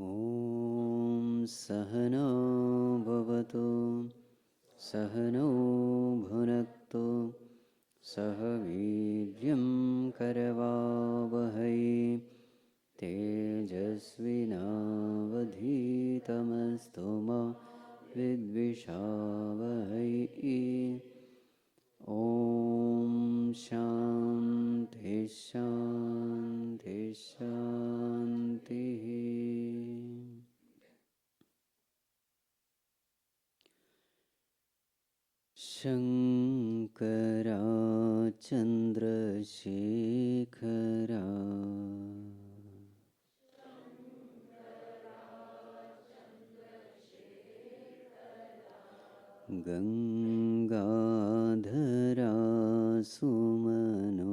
ॐ सहना भवतु सहनौ भुनक्तु सह वीर्यं करवावहै तेजस्विनावधीतमस्तु मा विद्विषावहै। ॐ शान्ति शान्ति शान्तिः। शङ्कराचन्द्रशेखरा गङ्गाधरा सुमनोहरा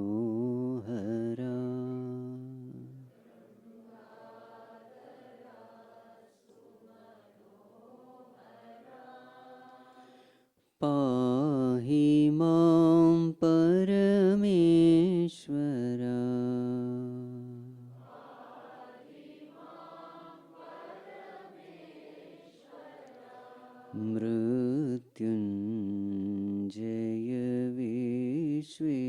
पाहि मां परमेश्वरा मृत्युञ्जय विश्वेश्वरा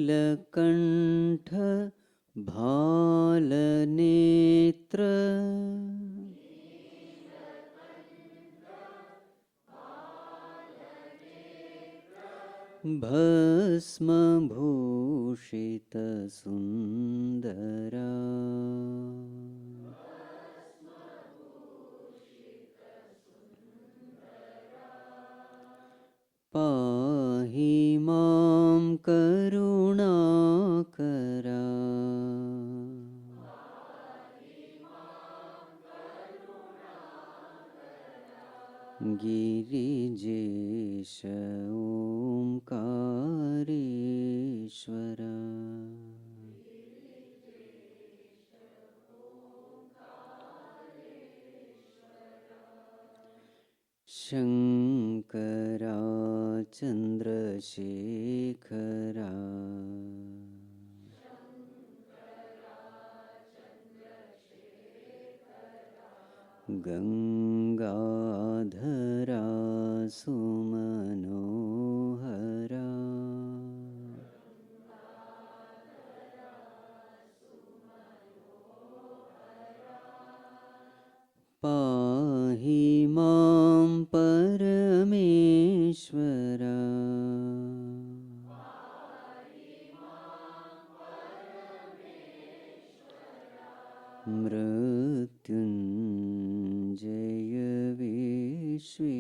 नीलकण्ठ भालनेत्र भस्मभूषितसुन्दरा पाहि मां करुणाकरा गिरिजेश ओंकारेश्वरा शङ्कराचन्द्रशेखरा गङ्गाधरा सुमनोहरा पाहि मां परमेश्वरा मृत्युञ्जय विश्वेश्वरा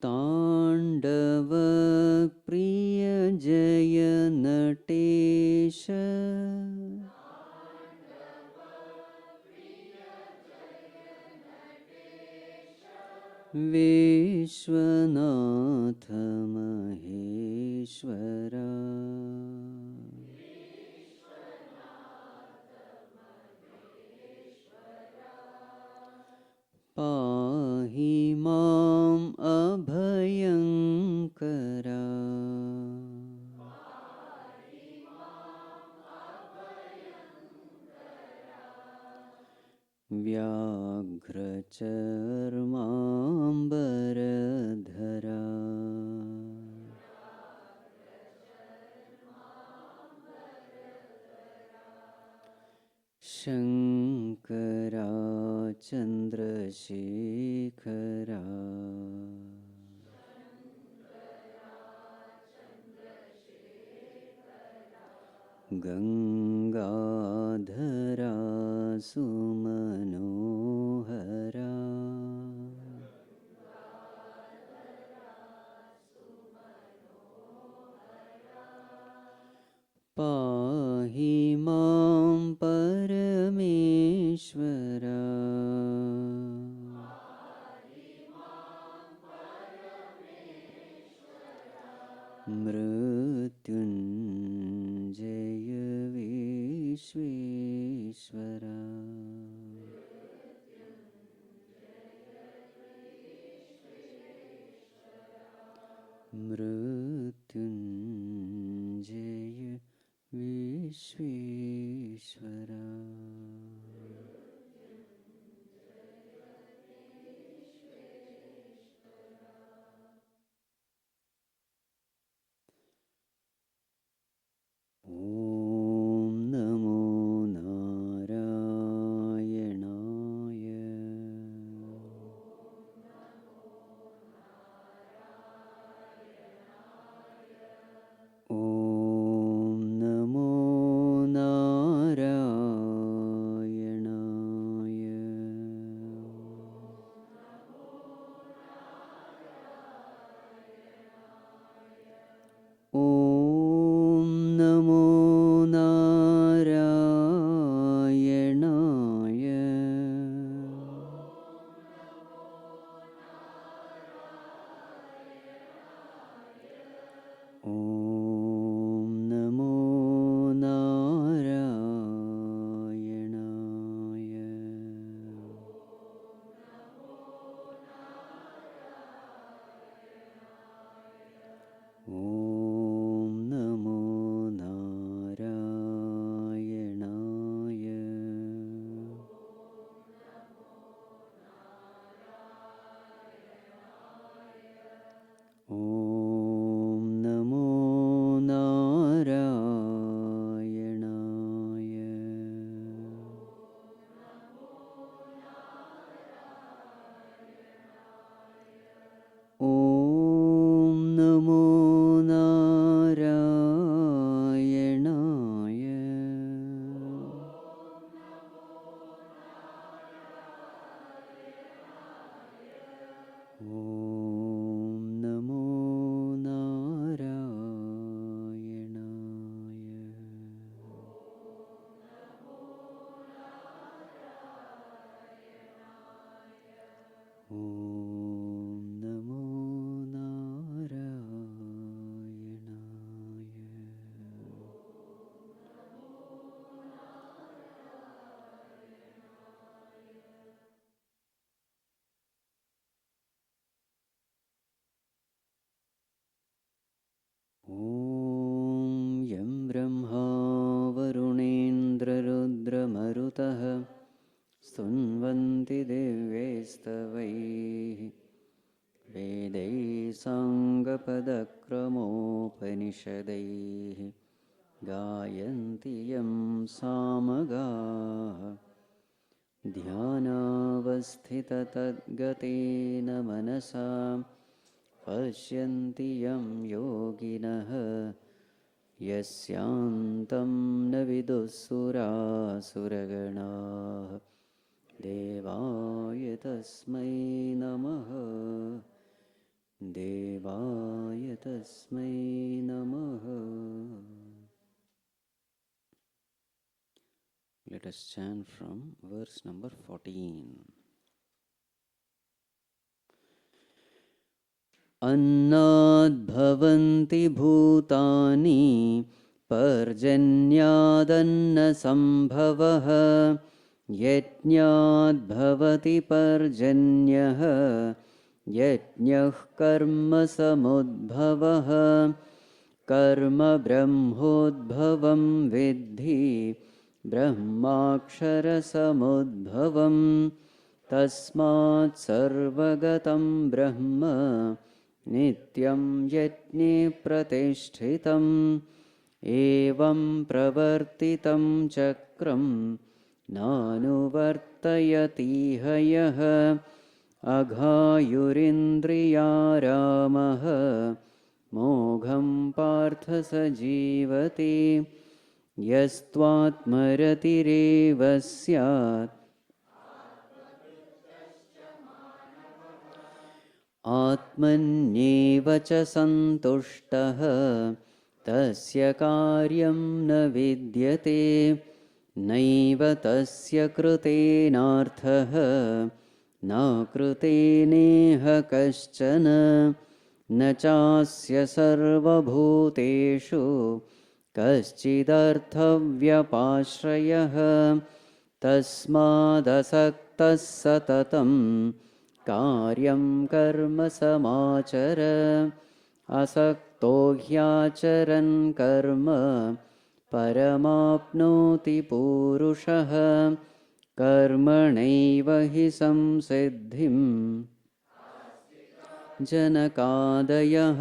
ताण्डव प्रिय जय नटेश विश्वनाथ महेश्वरा पाहि मां अभयङ्करा व्याघ्रचर्माम्बरधरा शङ्कराचन्द्रशेखरा गङ्गाधरा सुमनोहरा पाहि मां परमेश्वरा मृत्युञ्जय विश्वेश्वरा मृत्युञ्जय विश्वेश्वरा ॐ नमो नारायणाय ॐ नमो नारायणाय ॐ नमो नारायणाय ॐ नमो नारायणाय ॐ नमो नारायणाय ॐ नमो नारायणाय ॐ नमो नारायणाय ॐ नमो नारायणाय ॐ नमो ॐ यं ब्रह्मा वरुणेन्द्ररुद्रमरुतः स्तुन्वन्ति दिव्यैस्तवैः वेदैः साङ्गपदक्रमोपनिषदैः गायन्ति यं सामगाः ध्यानावस्थिततद्गतेन मनसा पश्यन्ति यं योगिनः यस्यान्तं न विदुःसुरासुरगणाः देवाय तस्मै नमः देवाय तस्मै नमः. Let us chant from verse number 14. अन्नाद्भवन्ति भूतानि पर्जन्यादन्नसम्भवः यज्ञाद्भवति पर्जन्यः यज्ञः कर्मसमुद्भवः कर्म ब्रह्मोद्भवं विद्धि ब्रह्माक्षरसमुद्भवं तस्मात् सर्वगतं ब्रह्म नित्यं यज्ञे प्रतिष्ठितम् एवं प्रवर्तितं चक्रं नानुवर्तयतीह यः अघायुरिन्द्रियारामः मोघं पार्थ स जीवति यस्त्वात्मरतिरेव स्यात् आत्मन्येव च सन्तुष्टः तस्य कार्यं न विद्यते नैव तस्य कृतेनार्थः न कृतेनेह कश्चन न चास्य सर्वभूतेषु कश्चिदर्थव्यपाश्रयः तस्मादसक्तः सततं कार्यं कर्म समाचर असक्तो ह्याचरन् कर्म परमाप्नोति पूरुषः कर्मणैव हि संसिद्धिं जनकादयः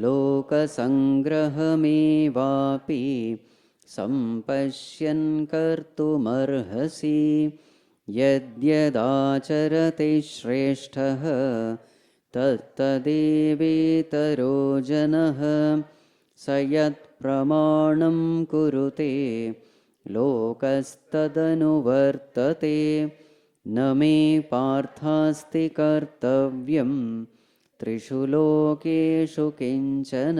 लोकसङ्ग्रहमेवापि सम्पश्यन् कर्तुमर्हसि यद्यदाचरते श्रेष्ठः तत्तदेवेतरो जनः स यत्प्रमाणं कुरुते लोकस्तदनुवर्तते न मे पार्थास्ति कर्तव्यं त्रिषु लोकेषु किञ्चन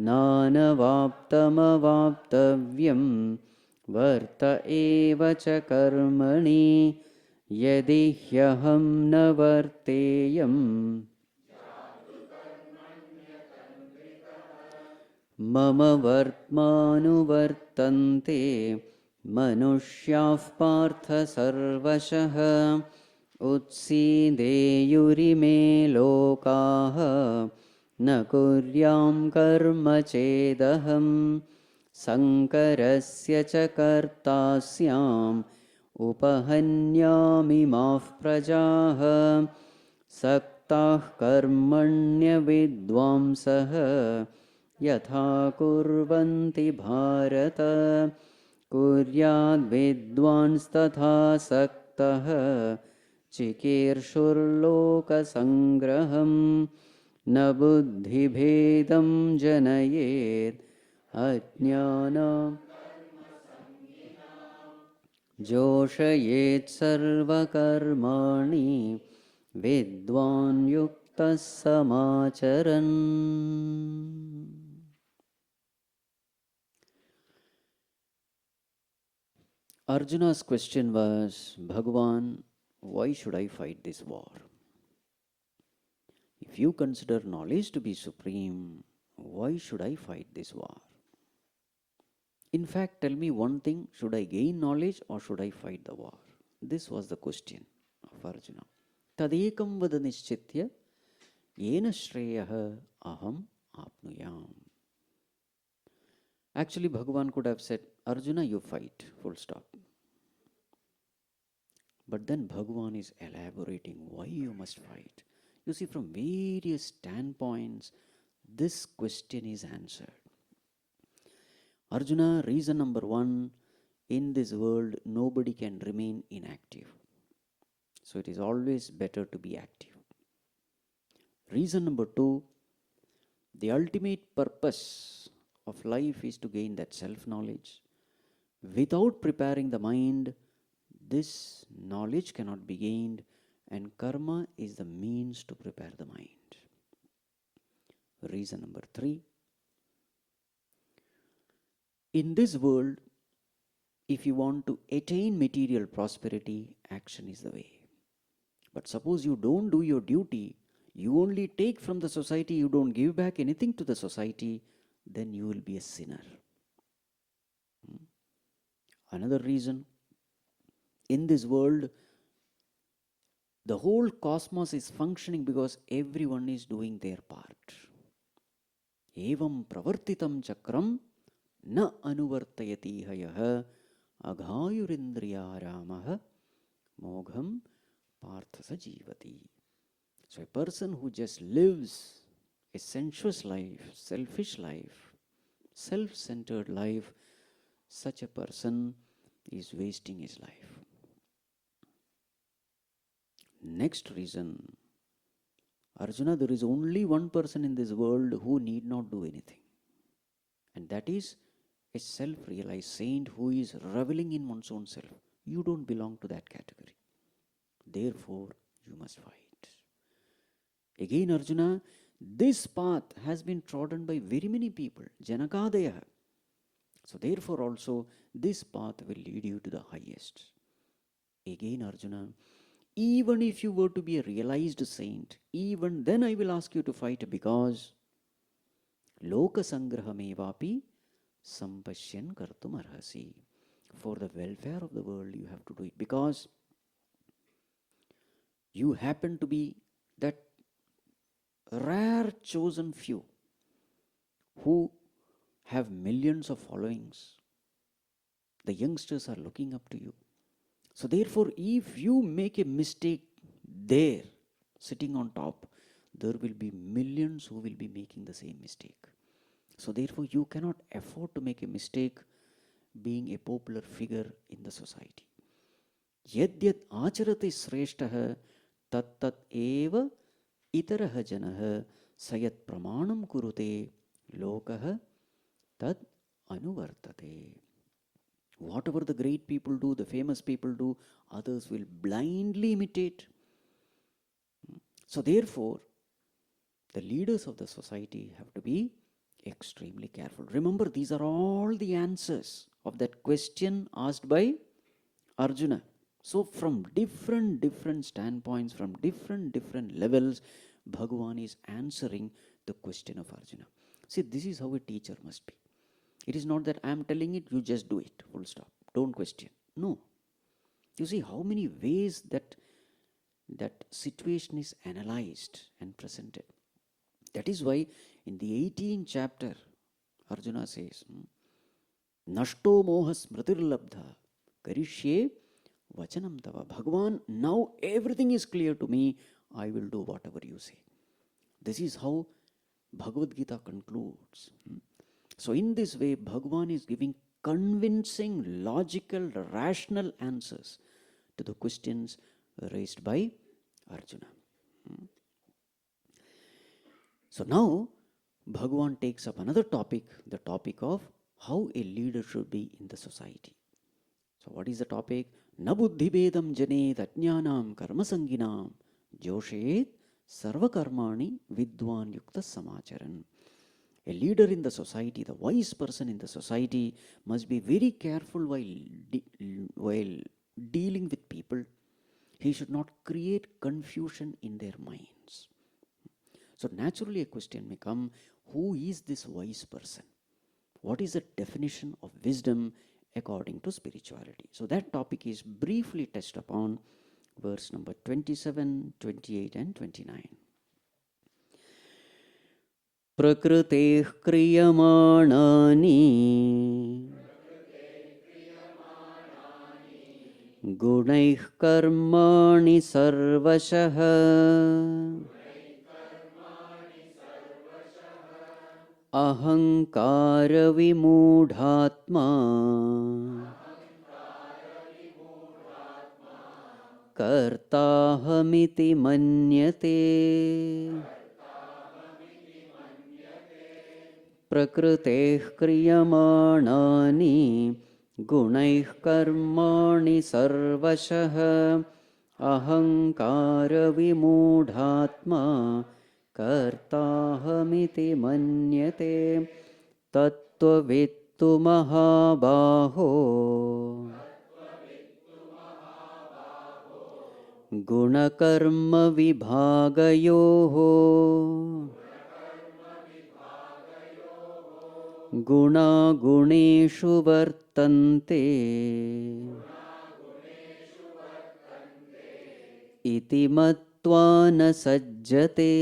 नानवाप्तमवाप्तव्यं वर्त एव च कर्मणि यदि ह्यहं न वर्तेयम् मम वर्त्मानुवर्तन्ते मनुष्याः पार्थ सर्वशः उत्सीदेयुरिमे लोकाः न कुर्यां कर्म चेदहं शङ्करस्य च कर्ता स्याम् उपहन्यामिमाः प्रजाः सक्ताः कर्मण्यविद्वांसः यथा कुर्वन्ति भारत कुर्याद्विद्वांस्तथा सक्तः चिकीर्षुर्लोकसङ्ग्रहं न बुद्धिभेदं जनयेत् अज्ञानं जोषयेत् सर्वकर्माणि विद्वान् युक्तः समाचरन्. Arjuna's question was, Bhagavan, why should I fight this war? If you consider knowledge to be supreme, why should I fight this war? In fact, tell me one thing, should I gain knowledge or should I fight the war? This was the question of Arjuna. Tadekam vada nischitya yena shreyaha aham apnuyam. Actually, Bhagavan could have said, Arjuna, you fight, full stop. But then Bhagavan is elaborating why you must fight. You see, from various standpoints, this question is answered. Arjuna, reason number one, in this world, nobody can remain inactive. So it is always better to be active. Reason number two, the ultimate purpose of life is to gain that self-knowledge. Without preparing the mind, this knowledge cannot be gained, and karma is the means to prepare the mind. Reason number three, in this world, if you want to attain material prosperity, action is the way. But suppose you don't do your duty, you only take from the society, you don't give back anything to the society, then you will be a sinner. Another reason, in this world, the whole cosmos is functioning because everyone is doing their part. Evam pravartitam chakram na anuvartayati hayah aghayurindriyaramah mogham parthasa jivati. So a person who just lives a sensuous life, selfish life, self-centered life, such a person is wasting his life. Next reason, Arjuna, there is only one person in this world who need not do anything. And that is a self-realized saint who is reveling in one's own self. You don't belong to that category. Therefore, you must fight. Again, Arjuna, this path has been trodden by very many people. Janakadaya. So therefore also, this path will lead you to the highest. Again, Arjuna, even if you were to be a realized saint, even then I will ask you to fight, because Loka Sangrahamevapi sampashyan kartum arhasi. For the welfare of the world, you have to do it, because you happen to be that rare chosen few who have millions of followings. The youngsters are looking up to you. So therefore, if you make a mistake there, sitting on top, there will be millions who will be making the same mistake. So therefore, you cannot afford to make a mistake being a popular figure in the society. Yadyat acharati shrestah tat tat eva itarah janah sayat pramanam kurute lokah tad anuvartate. Whatever the great people do, the famous people do, others will blindly imitate. So therefore, the leaders of the society have to be extremely careful. Remember, these are all the answers of that question asked by Arjuna. So from different standpoints, from different levels, Bhagavan is answering the question of Arjuna. See, this is how a teacher must be. It is not that I am telling it, you just do it, full stop. Don't question. No. You see how many ways that situation is analyzed and presented. That is why in the 18th chapter, Arjuna says, Nashto moha smritir labdha karishye vachanam tava. Bhagavan, now everything is clear to me. I will do whatever you say. This is how Bhagavad Gita concludes. So in this way, Bhagavan is giving convincing, logical, rational answers to the questions raised by Arjuna. So now, Bhagavan takes up another topic, the topic of how a leader should be in the society. So what is the topic? Na buddhi bedam janet ajnanam karmasanginam joshet sarvakarmani vidwan yukta samacharan. A leader in the society, the wise person in the society, must be very careful while dealing with people. He should not create confusion in their minds. So naturally a question may come, who is this wise person? What is the definition of wisdom according to spirituality? So that topic is briefly touched upon, verse number 27, 28 and 29. Prakriteh kriyamānāni gunaih karmāni sarvashah ahankāra vimūಢātmā kartāhamiti manyate. Prakriteh kriyamānāni gunaih karmāni sarvashah ahankāra vimūಢātmā kartāhamiti manyate tattvavittu mahābāho gunakarma vibhāgayoho guna guneshu vartante iti mattva na sajjate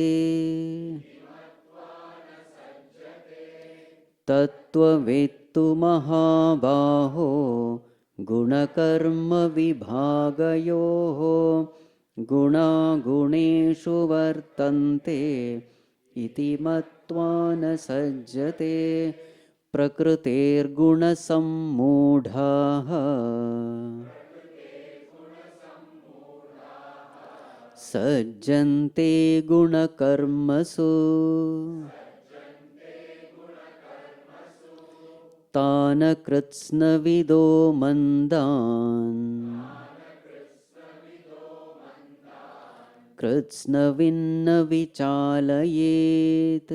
tattvavittu mahabāho gunakarma vibhāgayoho guna guneshu vartante iti mattva na sajjate prakriter guna sammūಢāः sajjante guna karmasu tāna kritsna vido mandān kritsna vinna vichālayet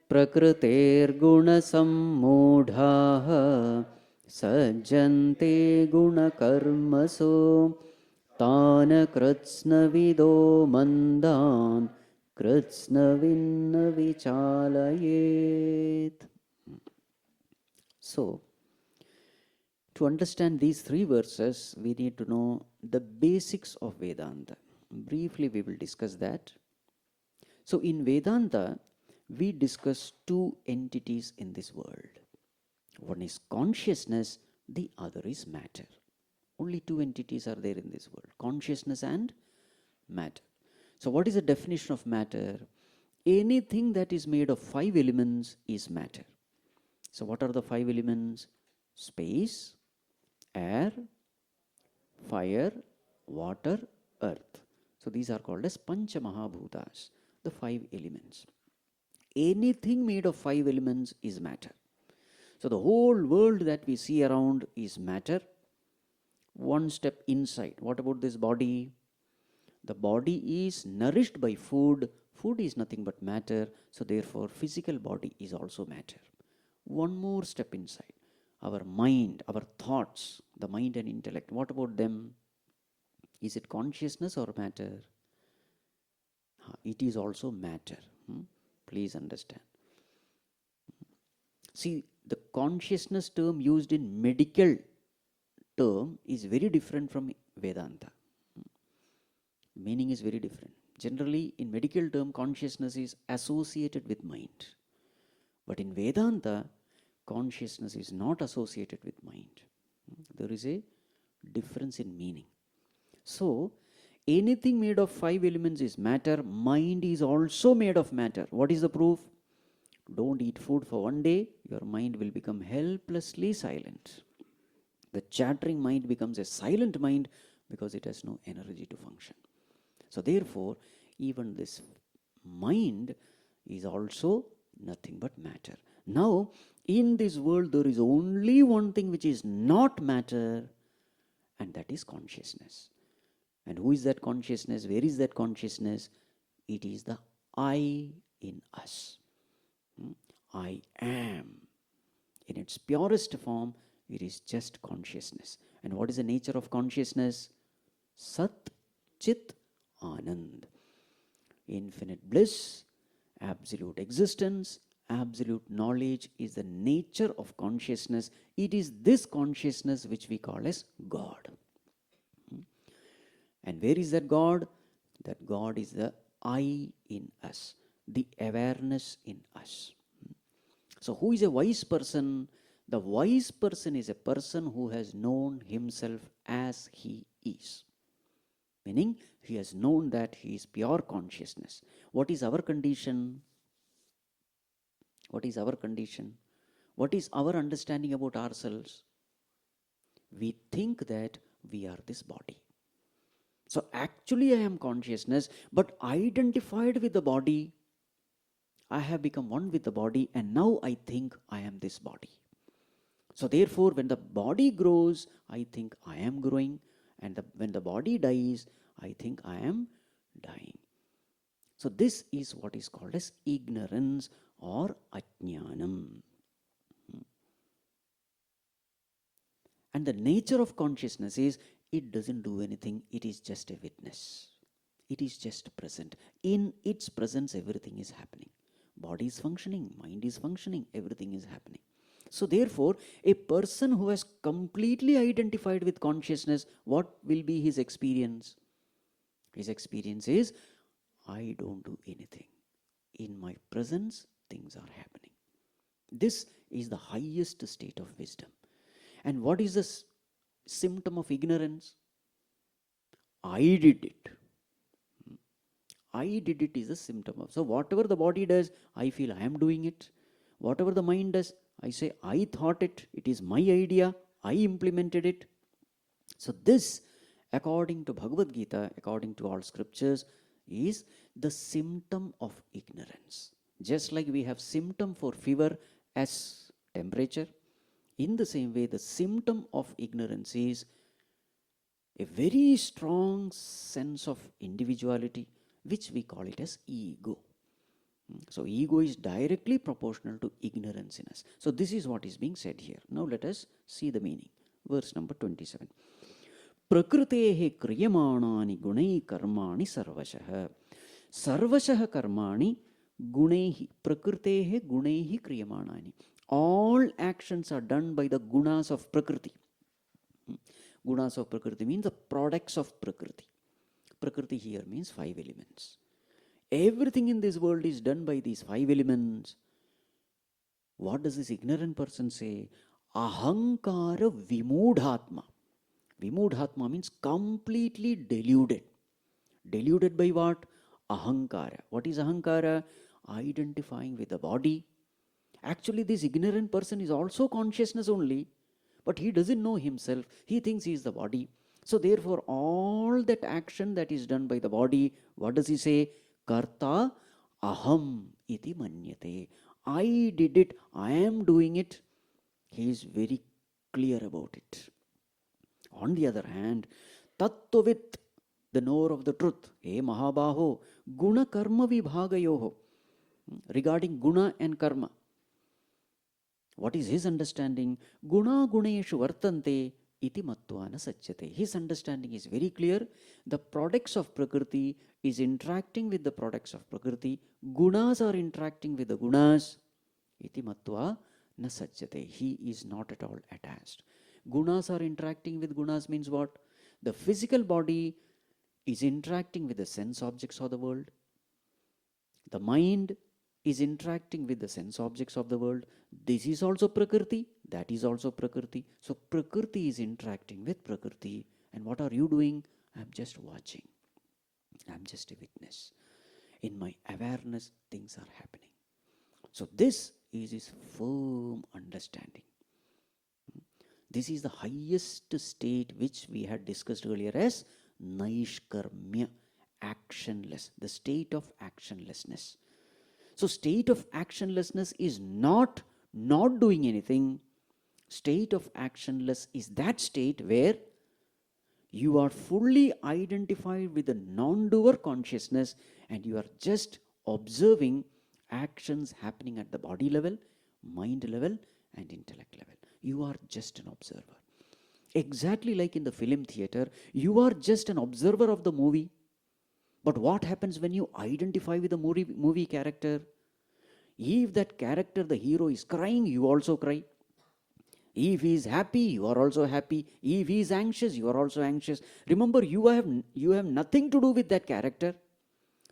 prakriter guna sammūಢāः sajjante guna karmasu tāna kritsna vido mandān Kritsnavinna vichalayet. So, to understand these three verses, we need to know the basics of Vedanta. Briefly, we will discuss that. So, in Vedanta, we discuss two entities in this world. One is consciousness, the other is matter. Only two entities are there in this world, consciousness and matter. So, what is the definition of matter? Anything that is made of five elements is matter. So, what are the five elements? Space, air, fire, water, earth. So, these are called as Pancha Mahabhutas, the five elements. Anything made of five elements is matter. So, the whole world that we see around is matter. One step inside. What about this body? The body is nourished by food. Food is nothing but matter. So, therefore, physical body is also matter. One more step inside. Our mind, our thoughts, the mind and intellect. What about them? Is it consciousness or matter? It is also matter. Please understand. See, the consciousness term used in medical term is very different from Vedanta. Meaning is very different. Generally, in medical term, consciousness is associated with mind. But in Vedanta, consciousness is not associated with mind. There is a difference in meaning. So, anything made of five elements is matter. Mind is also made of matter. What is the proof? Don't eat food for one day, your mind will become helplessly silent. The chattering mind becomes a silent mind because it has no energy to function. So, therefore, even this mind is also nothing but matter. Now, in this world, there is only one thing which is not matter, and that is consciousness. And who is that consciousness? Where is that consciousness? It is the I in us. I am. In its purest form, it is just consciousness. And what is the nature of consciousness? Sat, Chit, Anand. Infinite bliss, absolute existence, absolute knowledge is the nature of consciousness. It is this consciousness which we call as God. And where is that God? That God is the I in us, the awareness in us. So, who is a wise person? The wise person is a person who has known himself as he is. Meaning, he has known that he is pure consciousness. What is our condition? What is our condition? What is our understanding about ourselves? We think that we are this body. So, actually, I am consciousness, but identified with the body. I have become one with the body, and now I think I am this body. So, therefore, when the body grows, I think I am growing, and when the body dies, I think I am dying. So, this is what is called as ignorance or ajnanam. And the nature of consciousness is it doesn't do anything, it is just a witness. It is just present. In its presence, everything is happening. Body is functioning, mind is functioning, everything is happening. So, therefore, a person who has completely identified with consciousness, what will be his experience? His experience is, I don't do anything. In my presence, things are happening. This is the highest state of wisdom. And what is the symptom of ignorance? I did it. I did it is a symptom of. So, whatever the body does, I feel I am doing it. Whatever the mind does, I say, I thought it. It is my idea. I implemented it. So, this, according to Bhagavad Gita, according to all scriptures, is the symptom of ignorance. Just like we have symptom for fever as temperature, in the same way, the symptom of ignorance is a very strong sense of individuality, which we call it as ego. So, ego is directly proportional to ignorance in us. So, this is what is being said here. Now, let us see the meaning. Verse number 27. Prakrutehe kriyamanani gunai karmani sarvashah. Sarvashah karmani gunehi prakrutehe gunehi kriyamanani. All actions are done by the gunas of Prakriti. Gunas of Prakriti means the products of Prakriti. Prakriti here means 5 elements. Everything in this world is done by these 5 elements. What does this ignorant person say? Ahankara vimudhatma. Vimudhatma means completely deluded. Deluded by what? Ahankara. What is ahankara? Identifying with the body. Actually, this ignorant person is also consciousness only, but he doesn't know himself. He thinks he is the body. So therefore, all that action that is done by the body, what does he say? Karta aham iti manyate. I did it, I am doing it. He is very clear about it. On the other hand, tattvit, the knower of the truth, e mahabaho, guna karma vibhagayoho. Regarding guna and karma, what is his understanding? Guna guneshu vartante iti mattvana satyate. His understanding is very clear. The products of Prakriti is interacting with the products of Prakriti. Gunas are interacting with the gunas. Iti mattva na satyate. He is not at all attached. Gunas are interacting with gunas means what? The physical body is interacting with the sense objects of the world. The mind is interacting with the sense objects of the world. This is also Prakriti, that is also Prakriti. So Prakriti is interacting with Prakriti. And what are you doing? I'm just watching. I'm just a witness. In my awareness, things are happening. So this is his firm understanding. This is the highest state which we had discussed earlier as Naishkarmya, actionless, the state of actionlessness. So state of actionlessness is not doing anything. State of actionless is that state where you are fully identified with the non-doer consciousness and you are just observing actions happening at the body level, mind level and intellect level. You are just an observer. Exactly like in the film theater, you are just an observer of the movie. But what happens when you identify with the movie character? If that character, the hero, is crying, you also cry. If he is happy, you are also happy. If he is anxious, you are also anxious. Remember, you have nothing to do with that character.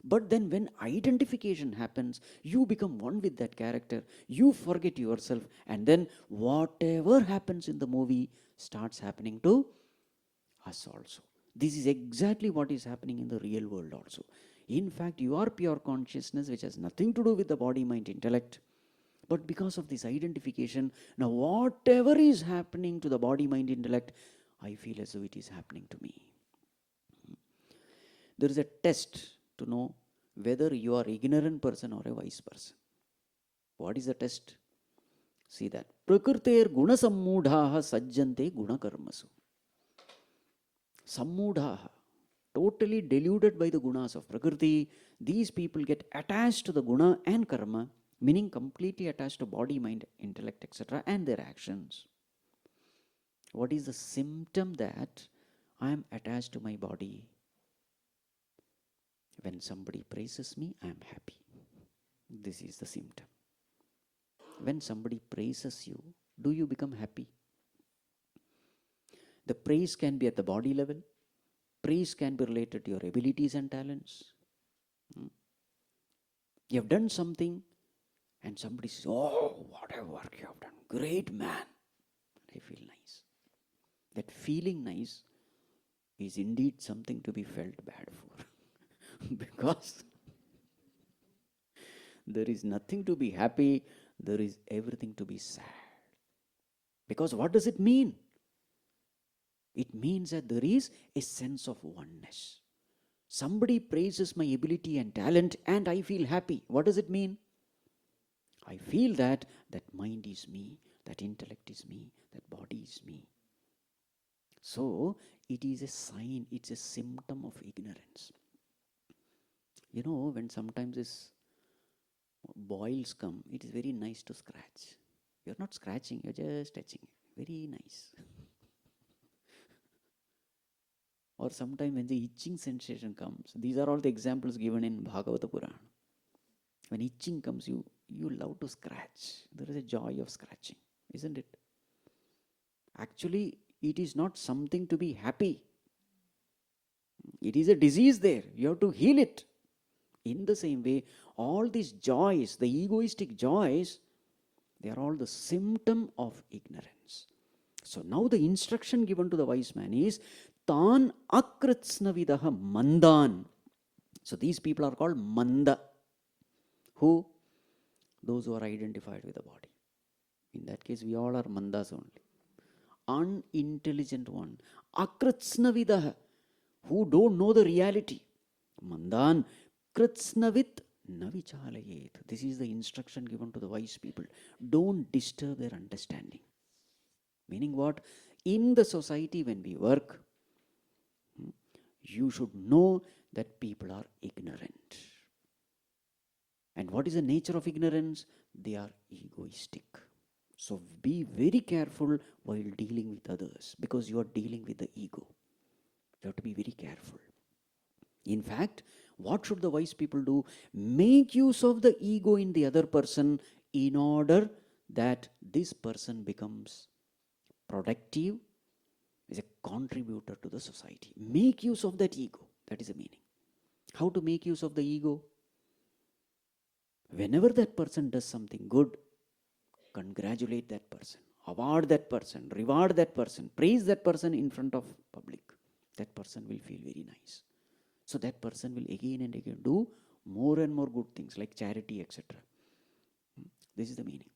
But then when identification happens, you become one with that character. You forget yourself. And then whatever happens in the movie starts happening to us also. This is exactly what is happening in the real world also. In fact, you are pure consciousness which has nothing to do with the body, mind, intellect. But because of this identification, now whatever is happening to the body, mind, intellect, I feel as though it is happening to me. There is a test to know whether you are ignorant person or a wise person. What is the test? See that. Prakriter guna sammudhaha sajjante guna karmasu. Sammudhaha, totally deluded by the gunas of Prakriti. These people get attached to the guna and karma, meaning completely attached to body, mind, intellect, etc. and their actions. What is the symptom that I am attached to my body? When somebody praises me, I am happy. This is the symptom. When somebody praises you, do you become happy? The praise can be at the body level. Praise can be related to your abilities and talents. You have done something and somebody says, oh, what a work you have done. Great man. I feel nice. That feeling nice is indeed something to be felt bad for. Because there is nothing to be happy, there is everything to be sad. Because what does it mean? It means that there is a sense of oneness. Somebody praises my ability and talent and I feel happy. What does it mean? I feel that mind is me, that intellect is me, that body is me. So it is a sign, it's a symptom of ignorance. You know, when sometimes this boils come, it is very nice to scratch. You're not scratching, you're just touching. Very nice. Or sometimes when the itching sensation comes, these are all the examples given in Bhagavata Purana. When itching comes, you love to scratch. There is a joy of scratching, isn't it? Actually, it is not something to be happy. It is a disease there. You have to heal it. In the same way, all these joys, the egoistic joys, they are all the symptom of ignorance. So now the instruction given to the wise man is Tan akritsnavidaha mandan. So these people are called manda. Who? Those who are identified with the body. In that case, we all are mandas only. Unintelligent one. Akritsnavidaha, who don't know the reality. Mandan kritsnavit navichalayet. This is the instruction given to the wise people. Don't disturb their understanding. Meaning what? In the society when we work, you should know that people are ignorant. And what is the nature of ignorance? They are egoistic. So be very careful while dealing with others, because you are dealing with the ego. You have to be very careful. In fact, what should the wise people do? Make use of the ego in the other person in order that this person becomes productive, is a contributor to the society. Make use of that ego. That is the meaning. How to make use of the ego? Whenever that person does something good, congratulate that person, award that person, reward that person, praise that person in front of public. That person will feel very nice. So that person will again and again do more and more good things like charity, etc. This is the meaning.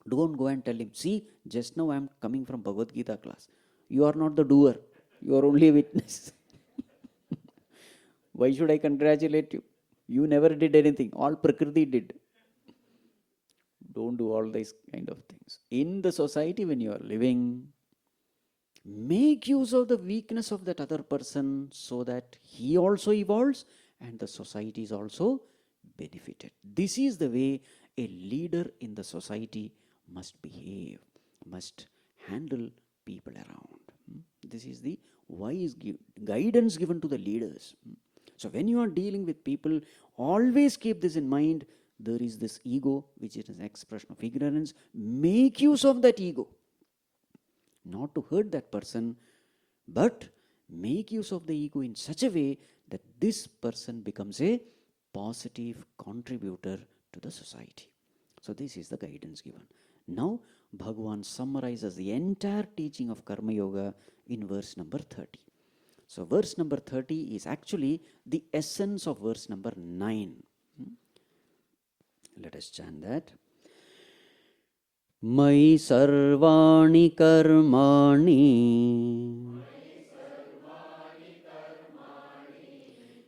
Don't go and tell him, see, just now I am coming from Bhagavad Gita class. You are not the doer. You are only a witness. Why should I congratulate you? You never did anything. All Prakriti did. Don't do all these kind of things. In the society when you are living, make use of the weakness of that other person so that he also evolves and the society is also benefited. This is the way a leader in the society must behave, must handle people around. This is the wise guidance given to the leaders. So when you are dealing with people, always keep this in mind. There is this ego, which is an expression of ignorance. Make use of that ego. Not to hurt that person, but make use of the ego in such a way that this person becomes a positive contributor to the society. So this is the guidance given. Now, Bhagavan summarizes the entire teaching of Karma Yoga in verse number 30. So verse number 30 is actually the essence of verse number 9. Let us chant that. Mai sarvani karmani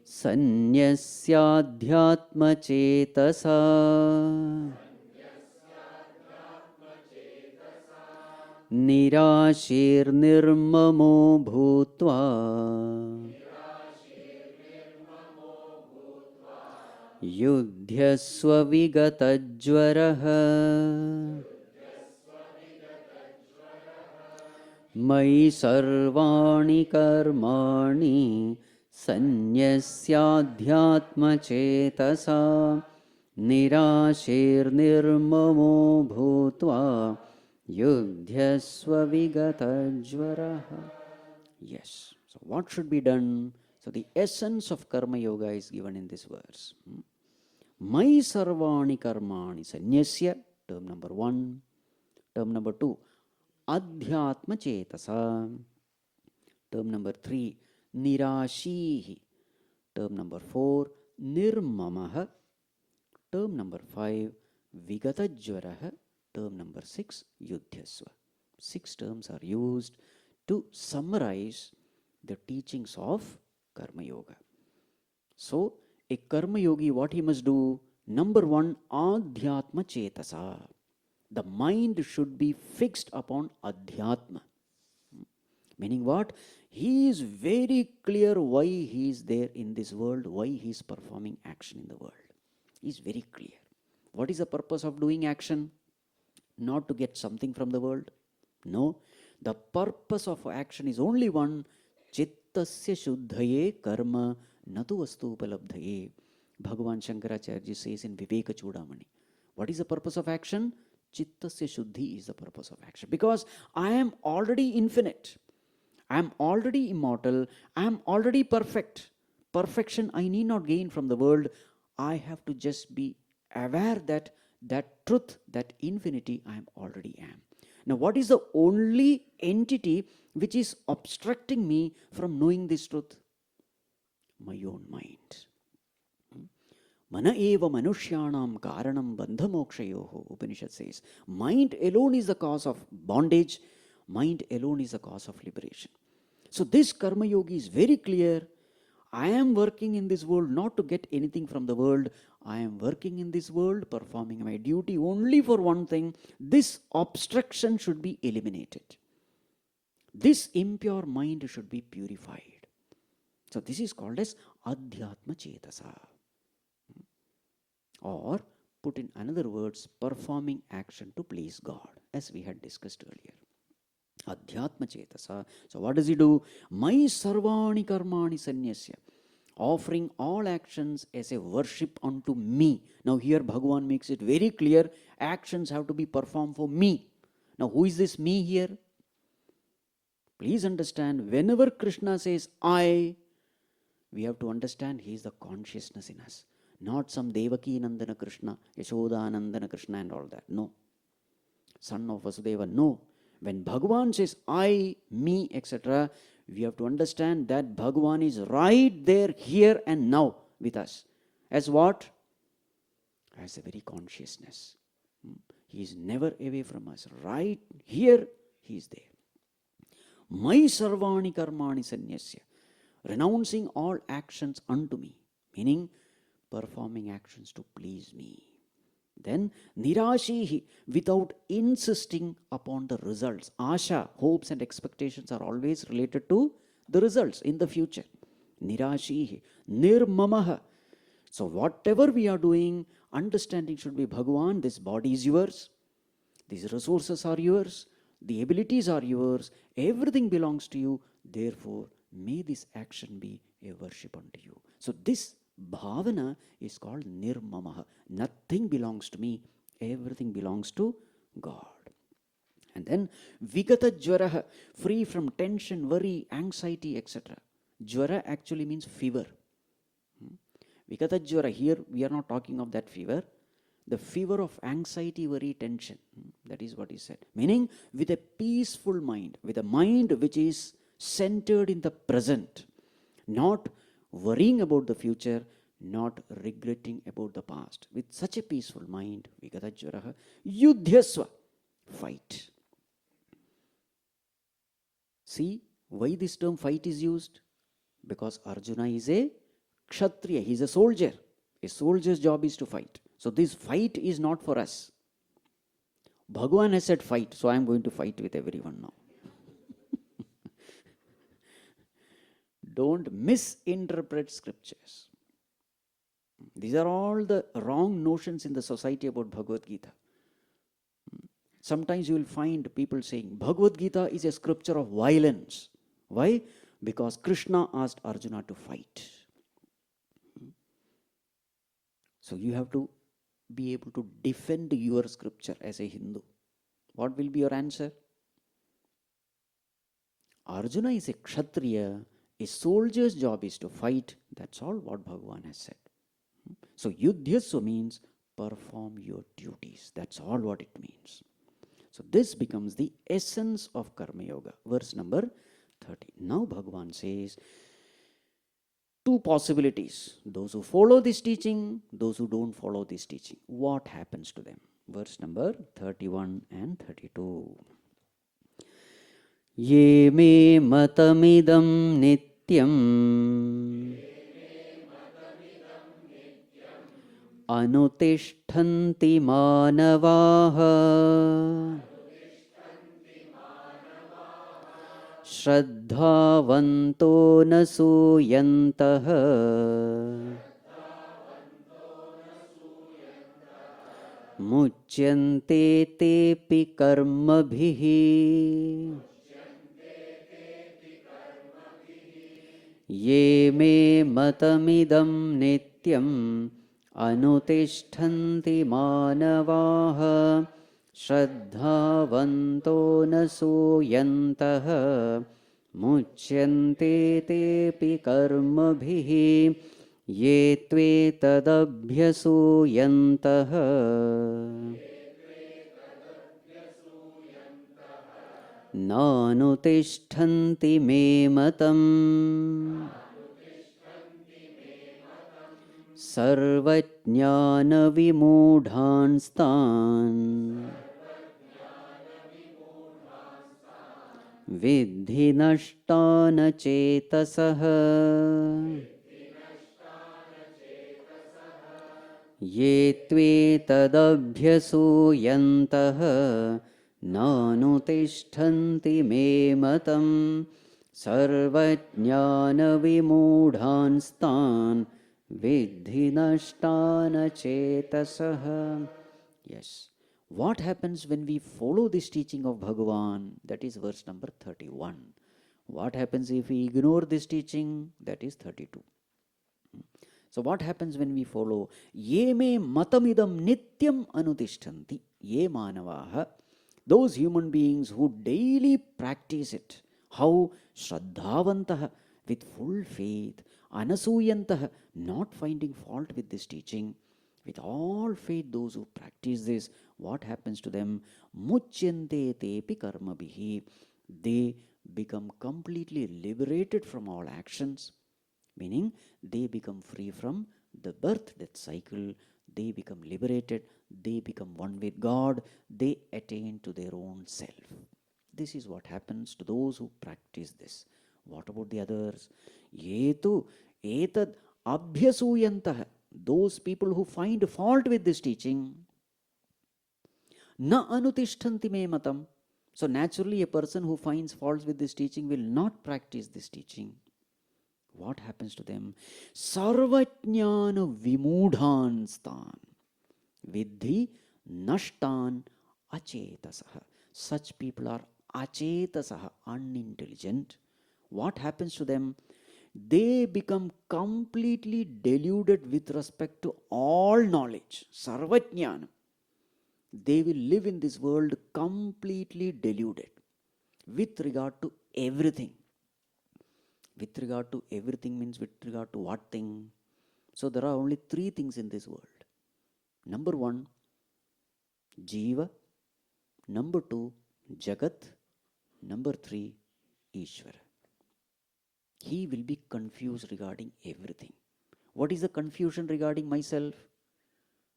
sanyasyaadhyatma cetasa nirashir nirmamo bhutva yudhyasva vigatajvaraha Mai sarvani karmani sanyasyadhyatma cetasa nirashir nirmamo bhutva yudhyasva vigatajvaraha. Yes. So what should be done? So the essence of Karma Yoga is given in this verse. Mai sarvani karmani sanyasya, term number 1. Term number 2, adhyatma cetasa. Term number 3, nirashihi. Term number 4, nirmamaha. Term number 5, vigatajvaraha. Term number 6, yudhyasva. 6 terms are used to summarize the teachings of Karma Yoga. So, a Karma Yogi, what he must do? Number 1, adhyatma cetasa. The mind should be fixed upon adhyatma. Meaning what? He is very clear why he is there in this world, why he is performing action in the world. He is very clear. What is the purpose of doing action? Not to get something from the world. No. The purpose of action is only one, chitta Chittasya shuddhaye karma natu vastu upalabdhaye. Bhagavan Shankaracharya says in Viveka Chudamani. What is the purpose of action? Chittasya shuddhi is the purpose of action. Because I am already infinite. I am already immortal. I am already perfect. Perfection I need not gain from the world. I have to just be aware that that truth, that infinity, I am already am. Now, what is the only entity which is obstructing me from knowing this truth? My own mind. Mana eva manushyanam karanam bandhamokshayoho, Upanishad says. Mind alone is the cause of bondage. Mind alone is the cause of liberation. So this Karma Yogi is very clear. I am working in this world not to get anything from the world. I am working in this world, performing my duty only for one thing. This obstruction should be eliminated. This impure mind should be purified. So this is called as Adhyatma Chetasa. Or, put in another words, performing action to please God, as we had discussed earlier. Adhyatma Chetasa. So what does he do? Mai sarvani karmani sanyasya. Offering all actions as a worship unto me. Now here Bhagavan makes it very clear, actions have to be performed for me. Now who is this me here? Please understand, whenever Krishna says I, we have to understand he is the consciousness in us. Not some Devaki Nandana Krishna, Yashoda Nandana Krishna and all that. No. Son of Vasudeva. No. When Bhagavan says I, me, etc., we have to understand that Bhagavan is right there, here and now with us. As what? As a very consciousness. He is never away from us. Right here, he is there. Mai sarvani karmani sanyasya. Renouncing all actions unto me. Meaning, performing actions to please me. Then, nirashihi, without insisting upon the results. Asha, hopes and expectations are always related to the results in the future. Nirashihi, nirmamaha. So whatever we are doing, understanding should be Bhagavan, this body is yours, these resources are yours, the abilities are yours, everything belongs to you. Therefore, may this action be a worship unto you. So this bhavana is called nirmamaha. Nothing belongs to me, everything belongs to God. And then vigata jvaraha, free from tension, worry, anxiety, etc. Jvara actually means fever. Vigata jvara, here we are not talking of that fever. The fever of anxiety, worry, tension. That is what he said. Meaning with a peaceful mind, with a mind which is centered in the present, not worrying about the future, not regretting about the past. With such a peaceful mind, vigata jvaraha, yudhyasva, fight. See why this term fight is used? Because Arjuna is a kshatriya, he is a soldier. A soldier's job is to fight. So this fight is not for us. Bhagavan has said fight, so I am going to fight with everyone now. Don't misinterpret scriptures. These are all the wrong notions in the society about Bhagavad Gita. Sometimes you will find people saying Bhagavad Gita is a scripture of violence. Why? Because Krishna asked Arjuna to fight. So you have to be able to defend your scripture as a Hindu. What will be your answer? Arjuna is a kshatriya. A soldier's job is to fight. That's all what Bhagavan has said. So yudhyasva means perform your duties. That's all what it means. So this becomes the essence of Karma Yoga. Verse number 30. Now Bhagavan says, two possibilities. Those who follow this teaching, those who don't follow this teaching. What happens to them? Verse number 31 and 32. Ye me matamidam nityam anutishtanti manavaha Shraddhavanto nasuyantaha muchyante tepi karmabhihi ye me matamidam nityam anutiष्ठन्ति manavaah श्रद्धावन्तो न सूयन्तः मुच्यन्ते तेऽपि कर्मभिः ये त्वेतदभ्यसूयन्तः नानुतिष्ठन्ति मे मतम् सर्वज्ञानविमूढांस्तान् विद्धि नष्टान चेतसः ये त्वेतदभ्यसूयन्तः नानुतिष्ठन्ति मे मतम् सर्वज्ञानविमूढांस्तान् विद्धि नष्टान चेतसः. Yes. What happens when we follow this teaching of Bhagavan? That is verse number 31. What happens if we ignore this teaching? That is 32. So what happens when we follow? Ye me matamidam nityam anutishtanti. Ye manavaha. Those human beings who daily practice it. How? Shraddhavantaha. With full faith. Anasuyantaha. Not finding fault with this teaching. With all faith, those who practice this, what happens to them? Muchyante tepi karmabhihi. They become completely liberated from all actions. Meaning, they become free from the birth-death cycle. They become liberated. They become one with God. They attain to their own self. This is what happens to those who practice this. What about the others? Yetu etad abhyasuyantaha. Those people who find fault with this teaching, na anutishtanti me matam. So naturally a person who finds faults with this teaching will not practice this teaching. What happens to them? Sarvajnana vimudhanstan viddhi nashtan achetasaha. Such people are achetasaha, unintelligent. What happens to them? They become completely deluded with respect to all knowledge. Sarvajnana. They will live in this world completely deluded with regard to everything. With regard to everything means with regard to what thing? So there are only three things in this world. Number one, Jiva. Number two, Jagat. Number three, Ishvara. He will be confused regarding everything. What is the confusion regarding myself?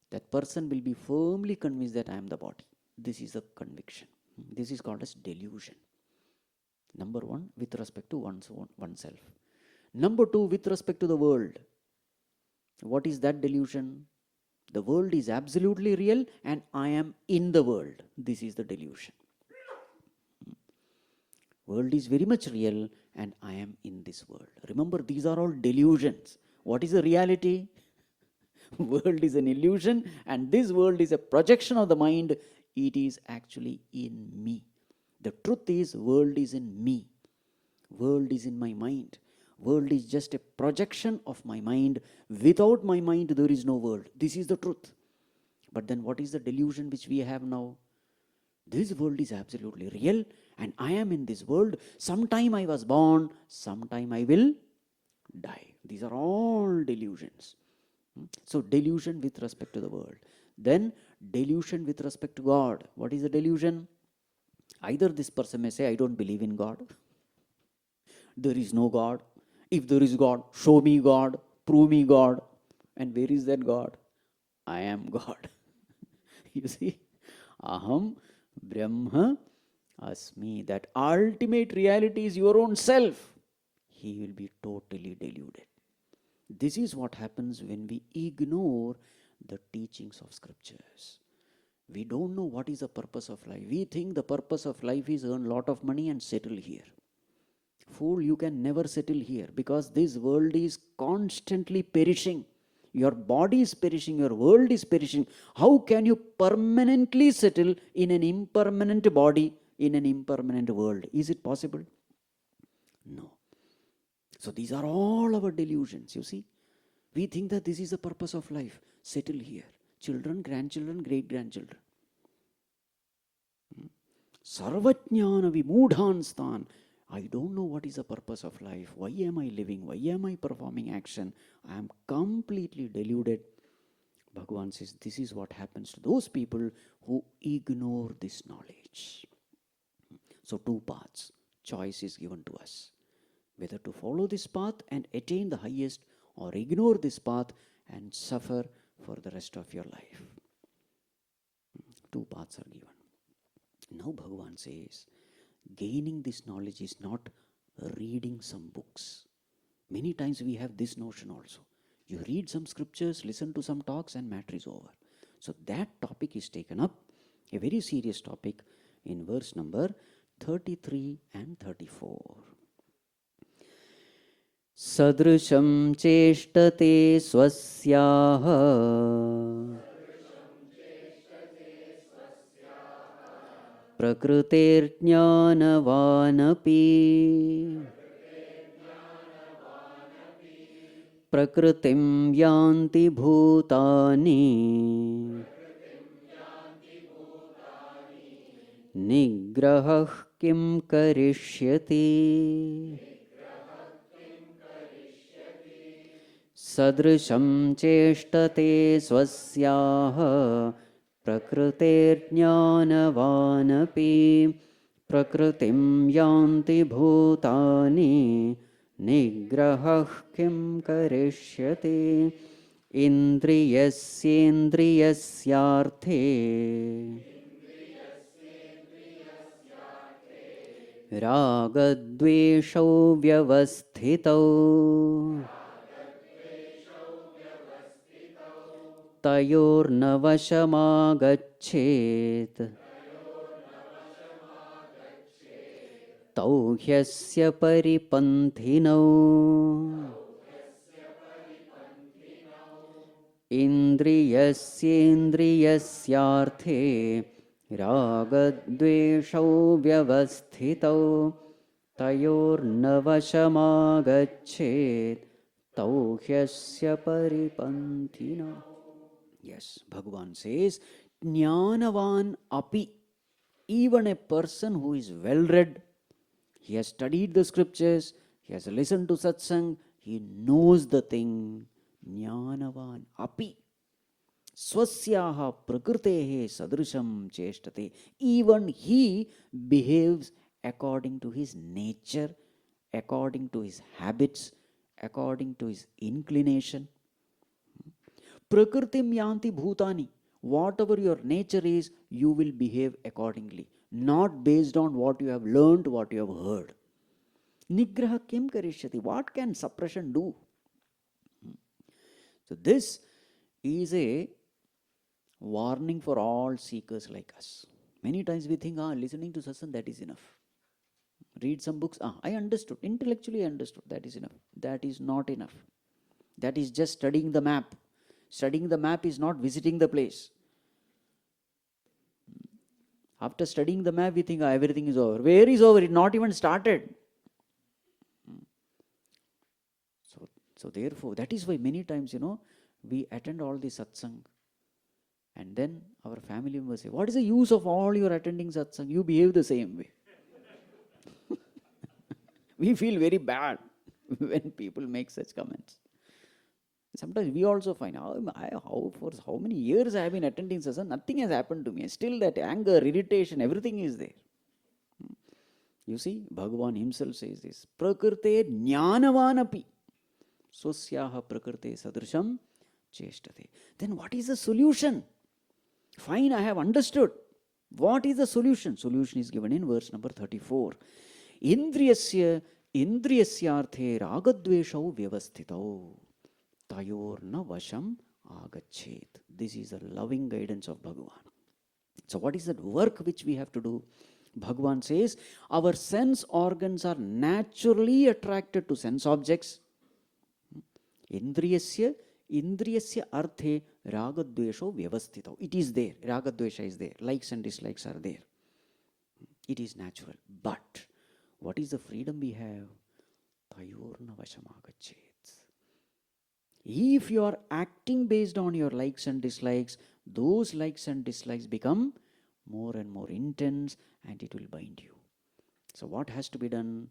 That person will be firmly convinced that I am the body. This is the conviction. This is called as delusion. Number one, with respect to oneself. Number two, with respect to the world. What is that delusion? The world is absolutely real and I am in the world. This is the delusion. World is very much real and I am in this world. Remember, these are all delusions. What is the reality? World is an illusion and this world is a projection of the mind. It is actually in me. The truth is, world is in me. World is in my mind. World is just a projection of my mind. Without my mind, there is no world. This is the truth. But then what is the delusion which we have now? This world is absolutely real and I am in this world. Sometime I was born, sometime I will die. These are all delusions. So delusion with respect to the world. Then delusion with respect to God. What is the delusion? Either this person may say, I don't believe in God. There is no God. If there is God, show me God, prove me God. And where is that God? I am God. You see, Aham Brahma Asmi. That ultimate reality is your own self. He will be totally deluded. This is what happens when we ignore the teachings of scriptures. We don't know what is the purpose of life. We think the purpose of life is earn a lot of money and settle here. Fool, you can never settle here because this world is constantly perishing. Your body is perishing, your world is perishing. How can you permanently settle in an impermanent body, in an impermanent world? Is it possible? No. So these are all our delusions, you see. We think that this is the purpose of life. Settle here. Children, grandchildren, great-grandchildren. Sarvajnana vimudhan stan. I don't know what is the purpose of life. Why am I living? Why am I performing action? I am completely deluded. Bhagavan says this is what happens to those people who ignore this knowledge. So two paths. Choice is given to us. Whether to follow this path and attain the highest, or ignore this path and suffer for the rest of your life. Two paths are given. Now Bhagavan says, gaining this knowledge is not reading some books. Many times we have this notion also. You read some scriptures, listen to some talks, and matter is over. So that topic is taken up, a very serious topic, in verse number 33 and 34. Sadrusham cheshtate swasyaha prakriterjnanavanapi prakritim yanti bhutani nigrahah kim karishyati. Sadrusham cheshtate swasyaha prakriterjnanavanapi prakritim yanti bhutani nigrahah kim karishyati. Indriyasyendriyasyarthe ragadveshau vyavasthitau tayornavashamagachet tau hyasya paripanthinau indriyasyendriyasyarthe ragadveshau vyavasthitau tayornavashamagachet tau hyasya paripanthinau. Yes, Bhagavan says, Jnanavan api, even a person who is well-read, he has studied the scriptures, he has listened to satsang, he knows the thing. Jnanavan api, swasyaha prakritehe sadrusham cheshtate. Even he behaves according to his nature, according to his habits, according to his inclination. Prakritim yanti bhutani. Whatever your nature is, you will behave accordingly, not based on what you have learned, what you have heard. Nigraha kim karishyati. What can suppression do? So this is a warning for all seekers like us. Many times we think, listening to satsang, that is enough. Read some books, I understood, intellectually I understood, that is enough. That is not enough. That is just studying the map. Studying the map is not visiting the place. After studying the map, we think everything is over. Where is over? It not even started. So therefore, that is why many times, we attend all the satsang. And then our family members say, what is the use of all your attending satsang? You behave the same way. We feel very bad when people make such comments. Sometimes we also find, for how many years I have been attending satsang, nothing has happened to me. Still that anger, irritation, everything is there. You see, Bhagavan himself says this. Prakrite jnanavanapi. Swasyaha prakrite sadrusham cheshtate. Then what is the solution? Fine, I have understood. What is the solution? Solution is given in verse number 34. Indriyasyarthe ragadveshau vyavasthitau tayorna vasham agachet. This is the loving guidance of Bhagavan. So what is that work which we have to do? Bhagavan says, our sense organs are naturally attracted to sense objects. Indriyasya arthe ragadvesho vyavasthitau. It is there. Ragadvesha is there. Likes and dislikes are there. It is natural. But what is the freedom we have? tayorna vashamagachet. If you are acting based on your likes and dislikes, those likes and dislikes become more and more intense and it will bind you. So what has to be done?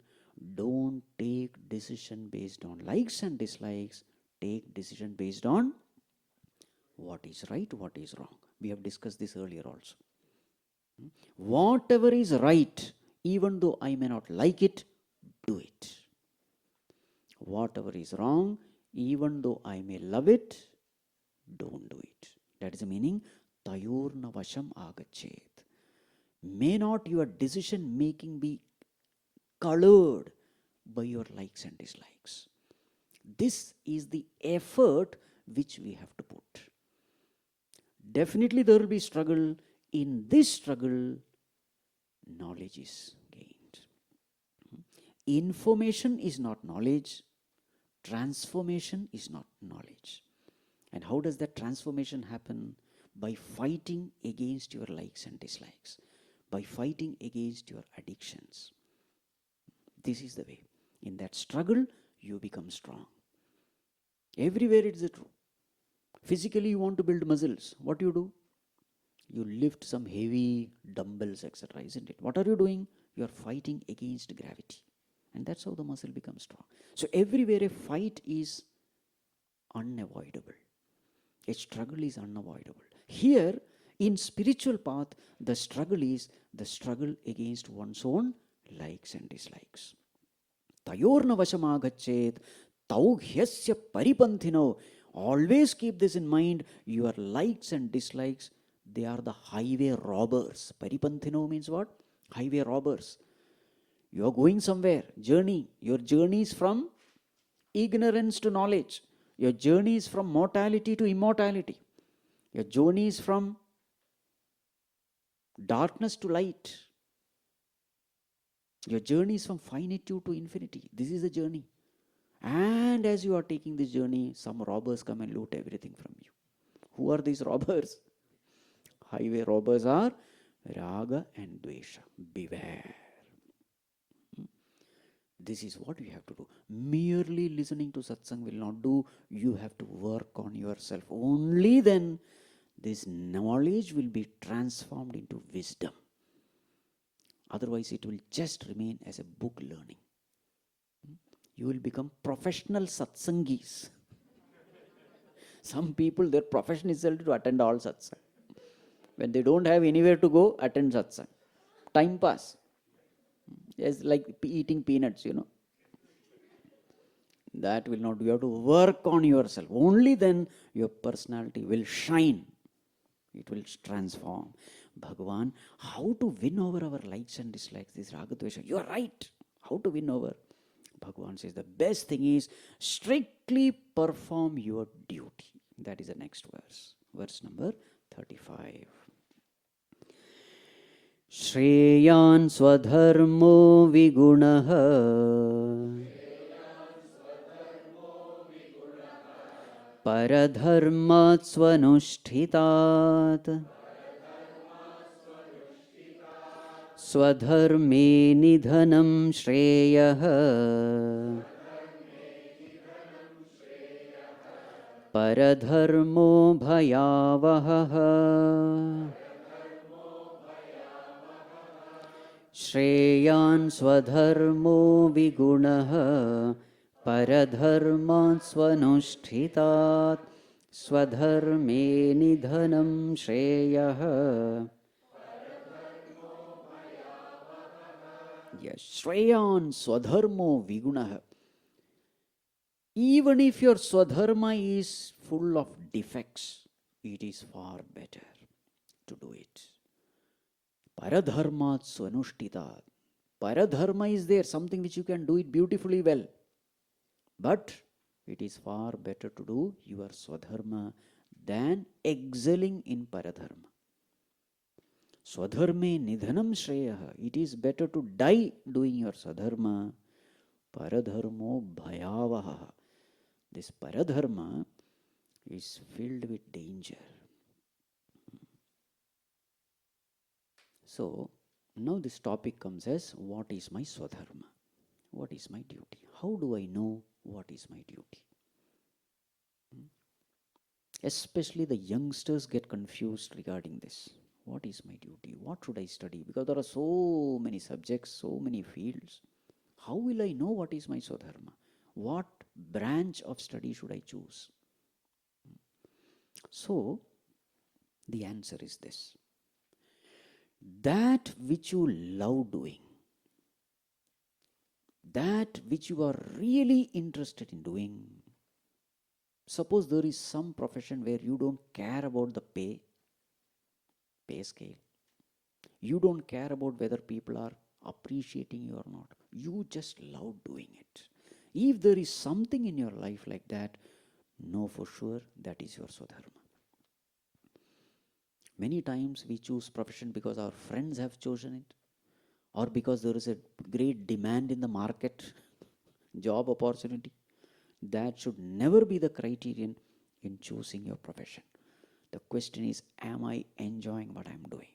Don't take decision based on likes and dislikes. Take decision based on what is right, what is wrong. We have discussed this earlier also. Whatever is right, even though I may not like it, do it. Whatever is wrong, even though I may love it, don't do it. That is the meaning. Tayorna vasham agachet. May not your decision making be colored by your likes and dislikes. This is the effort which we have to put. Definitely there will be struggle. In this struggle, knowledge is gained. Information is not knowledge. Transformation is not knowledge. And how does that transformation happen? By fighting against your likes and dislikes. By fighting against your addictions. This is the way. In that struggle, you become strong. Everywhere it is true. Physically, you want to build muscles. What do? You lift some heavy dumbbells, etc. Isn't it? What are you doing? You are fighting against gravity. And that's how the muscle becomes strong. So everywhere a fight is unavoidable. A struggle is unavoidable. Here, in spiritual path, the struggle is the struggle against one's own likes and dislikes. Tayorna vashamagachet tauhyasya paripanthino. Always keep this in mind. Your likes and dislikes, they are the highway robbers. Paripanthino means what? Highway robbers. You are going somewhere, journey. Your journey is from ignorance to knowledge. Your journey is from mortality to immortality. Your journey is from darkness to light. Your journey is from finitude to infinity. This is the journey. And as you are taking this journey, some robbers come and loot everything from you. Who are these robbers? Highway robbers are Raga and Dvesha. Beware. This is what you have to do. Merely listening to satsang will not do. You have to work on yourself. Only then this knowledge will be transformed into wisdom. Otherwise, it will just remain as a book learning. You will become professional satsangis. Some people, their profession is to attend all satsang. When they don't have anywhere to go, attend satsang. Time pass. It's like eating peanuts, That will not do. You have to work on yourself. Only then your personality will shine. It will transform. Bhagavan, how to win over our likes and dislikes, this Ragadvesha? You are right. How to win over? Bhagavan says the best thing is strictly perform your duty. That is the next verse. Verse number 35. Shreyan swadharmo vigunaha paradharmat swanushthitat swadharme nidhanam shreyah paradharmo bhayavahah Shreyan swadharmo vigunaha paradharmat swanushthitat swadharme nidhanam shreyah. Yes, Shreyan swadharmo vigunaha. Even if your swadharma is full of defects, it is far better to do it. Paradharmat swanushthitat. Paradharma is there, something which you can do it beautifully well. But it is far better to do your swadharma than excelling in paradharma. Swadharme nidhanam shreyah. It is better to die doing your swadharma. Paradharmo bhayavaha. This paradharma is filled with danger. So, now this topic comes as, what is my swadharma? what is my duty? How do I know what is my duty? Especially the youngsters get confused regarding this. What is my duty? What should I study? Because there are so many subjects, so many fields. How will I know what is my Swadharma? What branch of study should I choose? So, the answer is this. That which you love doing, that which you are really interested in doing. Suppose there is some profession where you don't care about the pay scale. You don't care about whether people are appreciating you or not. You just love doing it. If there is something in your life like that, know for sure that is your Swadharma. Many times we choose profession because our friends have chosen it, or because there is a great demand in the market, job opportunity. That should never be the criterion in choosing your profession. The question is, am I enjoying what I am doing?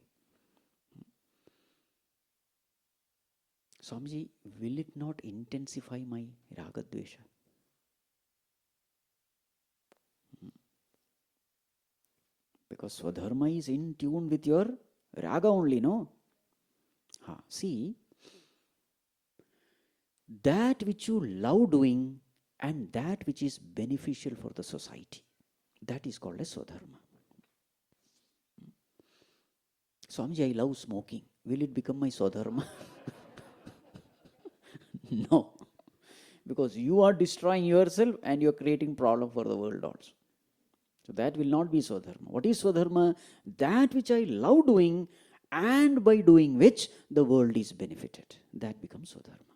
Swamiji, will it not intensify my raga dvesha? Because Swadharma is in tune with your raga only, no? See, that which you love doing and that which is beneficial for the society, that is called as Swadharma. Swamiji, I love smoking. Will it become my Swadharma? No. Because you are destroying yourself and you are creating problem for the world also. So that will not be Swadharma. What is Swadharma? That which I love doing and by doing which the world is benefited. That becomes Swadharma.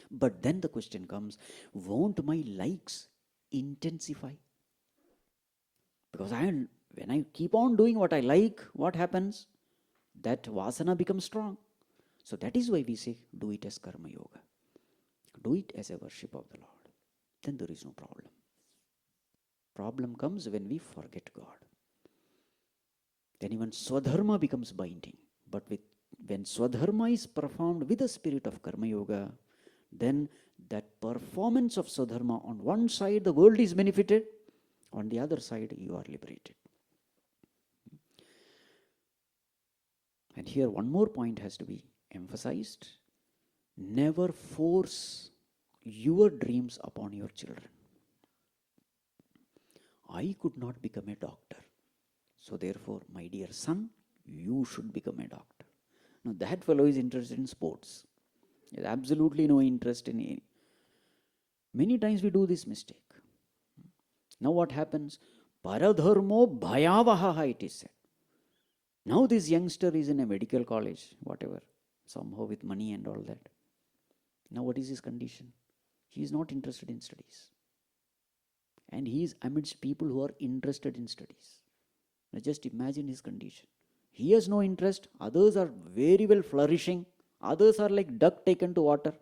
But then the question comes, won't my likes intensify? Because when I keep on doing what I like, what happens? That vasana becomes strong. So that is why we say, do it as karma yoga. Do it as a worship of the Lord. Then there is no problem. Problem comes when we forget God. Then even Swadharma becomes binding. But when Swadharma is performed with the spirit of karma yoga, then that performance of Swadharma, on one side the world is benefited, on the other side you are liberated. And here one more point has to be emphasized. Never force your dreams upon your children. I could not become a doctor, so therefore, my dear son, you should become a doctor. Now that fellow is interested in sports. He has absolutely no interest in any. Many times we do this mistake. Now what happens? Paradharmo bhayavaha, it is said. Now this youngster is in a medical college, whatever, somehow with money and all that. Now what is his condition? He is not interested in studies. And he is amidst people who are interested in studies. Now just imagine his condition. He has no interest. Others are very well flourishing. Others are like duck taken to water.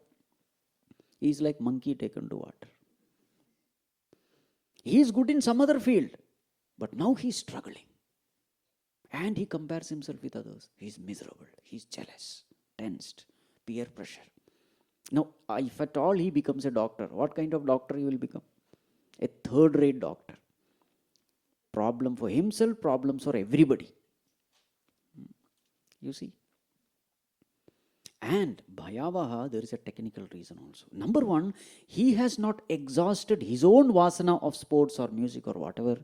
He is like monkey taken to water. He is good in some other field. But now he is struggling. And he compares himself with others. He is miserable. He is jealous, tensed, peer pressure. Now, if at all he becomes a doctor, what kind of doctor he will become? A third-rate doctor. Problem for himself, problems for everybody. You see? And bhayavaha, there is a technical reason also. Number one, he has not exhausted his own vasana of sports or music or whatever.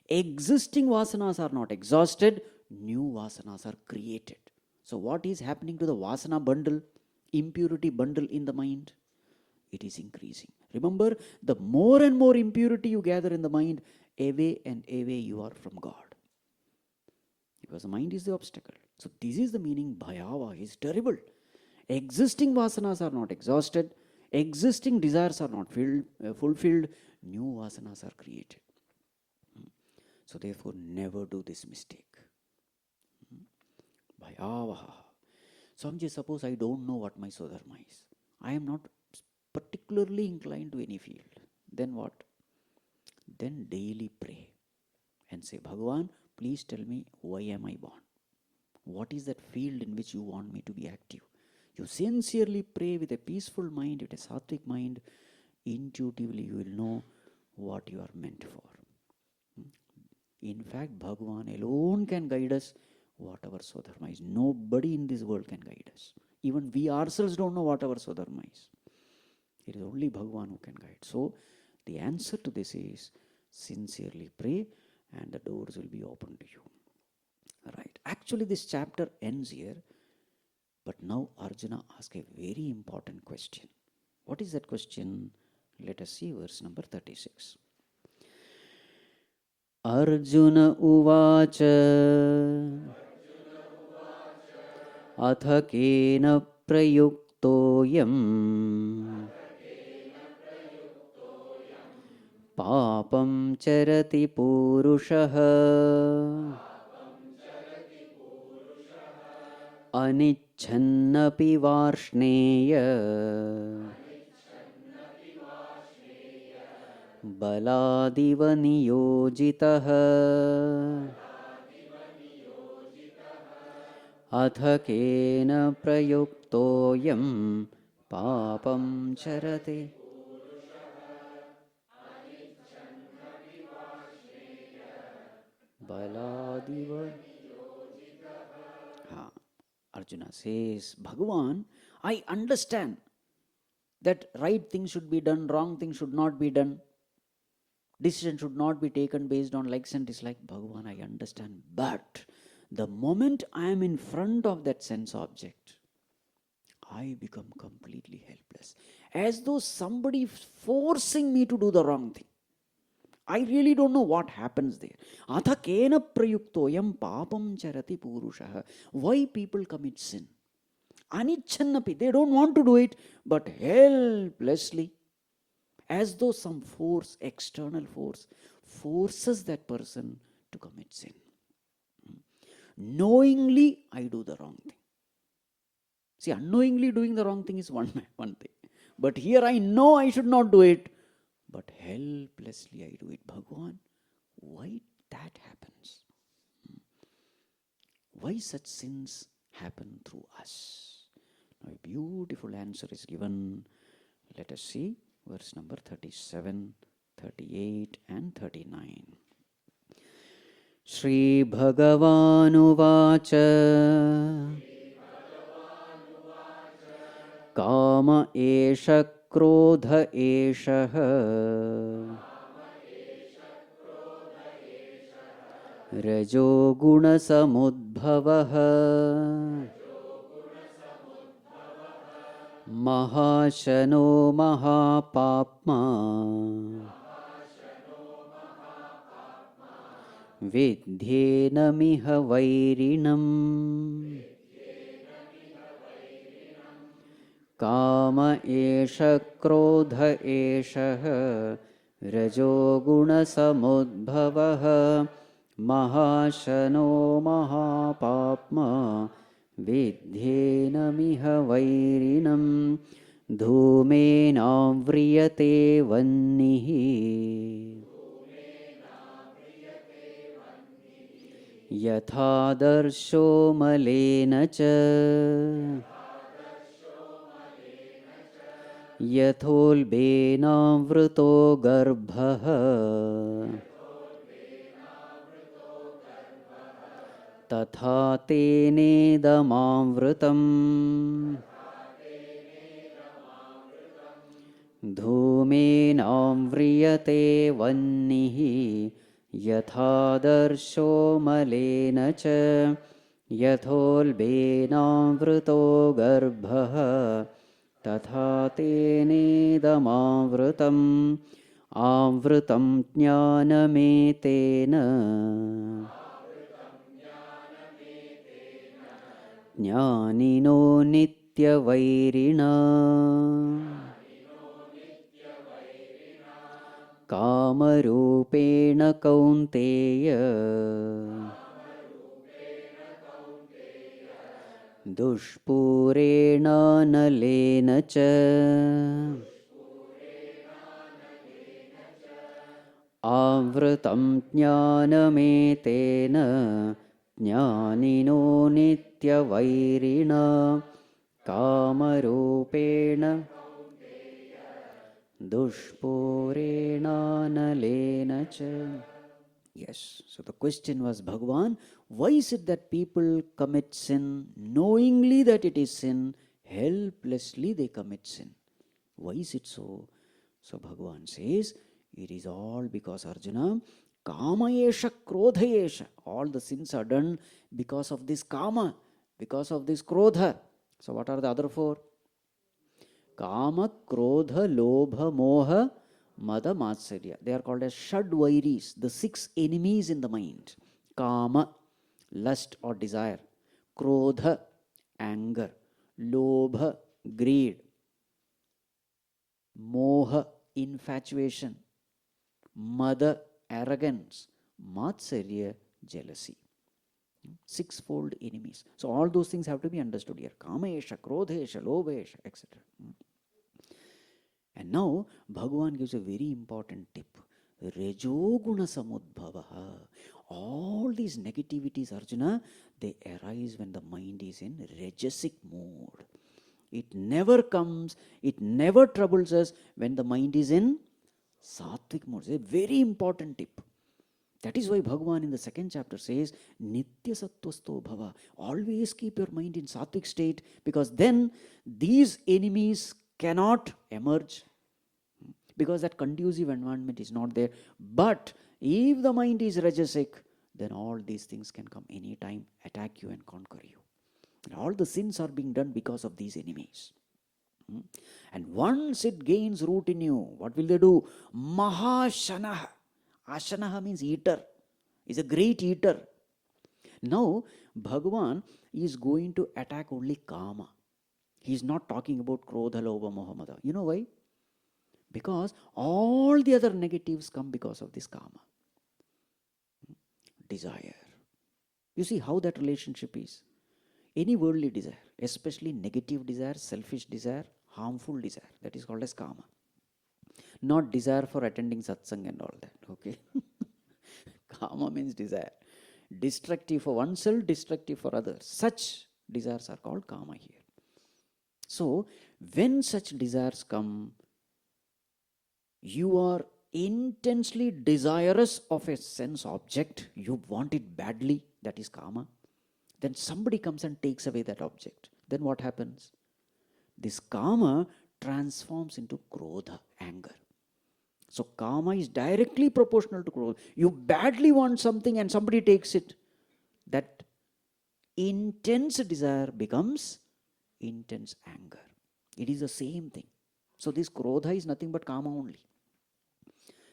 Existing vasanas are not exhausted, new vasanas are created. So what is happening to the vasana bundle, impurity bundle in the mind? It is increasing. Remember, the more and more impurity you gather in the mind, away and away you are from God. Because the mind is the obstacle. So this is the meaning, bhayava is terrible. Existing vasanas are not exhausted, existing desires are not fulfilled, new vasanas are created. So therefore, never do this mistake. Bhayavaha. Swamiji, suppose I don't know what my Swadharma is. I am not particularly inclined to any field. Then what? Then daily pray and say, Bhagavan, please tell me, why am I born? What is that field in which you want me to be active? You sincerely pray with a peaceful mind, with a sattvic mind, intuitively you will know what you are meant for. In fact, Bhagavan alone can guide us what our Swadharma is. Nobody in this world can guide us. Even we ourselves don't know what our Swadharma is. It is only Bhagavan who can guide. So, the answer to this is sincerely pray and the doors will be open to you. Right. Actually, this chapter ends here. But now Arjuna asks a very important question. What is that question? Let us see verse number 36. Arjuna uvacha atha kena prayuktoyam papam charati purushaha anichannapi varshneya baladiva niyojitaha atha kena prayuktoyam papam charati baladiva. Arjuna says, Bhagavan, I understand that right things should be done, wrong things should not be done. Decision should not be taken based on likes and dislikes. Bhagavan, I understand. But the moment I am in front of that sense object, I become completely helpless. As though somebody is forcing me to do the wrong thing. I really don't know what happens there. Atha kena prayuktoyam papam charati purushaha. Why people commit sin? Anichannapi. They don't want to do it, but helplessly. As though some force, external force, forces that person to commit sin. Knowingly, I do the wrong thing. See, unknowingly doing the wrong thing is one thing. But here I know I should not do it. But helplessly I do it. Bhagavan, why that happens? Why such sins happen through us? Now a beautiful answer is given. Let us see verse number 37, 38 and 39. Shri Bhagavanu Vacha Kama Esha Krodha Eshaha Rajo Guna Samudbhavaha Mahashano Mahapapma Vidhyena Miha Vairinam Kama Esha Krodha Eshaha Rajo Guna Samudbhavaha Mahashano Mahapapma Vidhyena Miha Vairinam Dhumena Vriyate Vannihi Yatha Darsho Malena Cha Yatholbena Vrto Garbhaha Tatha Tene Damavritam Dhumena Vriyate Vannihi Yatha Darsho Malena Cha Yatholbena Vrto Garbhaha Tatha Tene Damavritam Avritam Jnanametena Jnanino Nitya Vairina Kamarupena Kaunteya Dushpurena Nalena Cha Avritam Jnanametena Jnanino Nitya Vairina kamarupena dushpurena nalena cha. Yes, so the question was, Bhagavan, why is it that people commit sin knowingly that it is sin, helplessly they commit sin? Why is it so? So Bhagavan says, it is all because Arjuna, kama esha krodha esha. All the sins are done because of this kama, because of this krodha. So what are the other four? Kama, krodha, lobha, moha, mada, matsarya. They are called as shadvairis, the 6 enemies in the mind. Kama, lust or desire. Krodha, anger. Lobha, greed. Moha, infatuation. Mada, arrogance. Matsarya, jealousy. 6-fold enemies. So all those things have to be understood here. Kamesha, krodhesha, lobhesha, etc. And now Bhagavan gives a very important tip. Rajoguna samudbhavaha. All these negativities, Arjuna, they arise when the mind is in rajasic mood. It never comes, it never troubles us when the mind is in sattvic mood. It's a very important tip. That is why Bhagavan in the 2nd chapter says, Nitya sattvasto bhava. Always keep your mind in sattvic state, because then these enemies cannot emerge, because that conducive environment is not there. But if the mind is rajasic, then all these things can come anytime, attack you and conquer you. And all the sins are being done because of these enemies. And once it gains root in you, what will they do? Mahashanaha. Ashanaha means eater. Is a great eater. Now, Bhagavan is going to attack only kama. He is not talking about krodha, lobha, moha, mada. You know why? Because all the other negatives come because of this kama. Desire. You see how that relationship is. Any worldly desire, especially negative desire, selfish desire, harmful desire, that is called as kama. Not desire for attending satsang and all that, okay? Kama means desire. Destructive for oneself, destructive for others. Such desires are called kama here. So, when such desires come, you are intensely desirous of a sense object, you want it badly, that is kama. Then somebody comes and takes away that object. Then what happens? This kama transforms into krodha, anger. So kama is directly proportional to krodha. You badly want something and somebody takes it. That intense desire becomes intense anger. It is the same thing. So this krodha is nothing but kama only.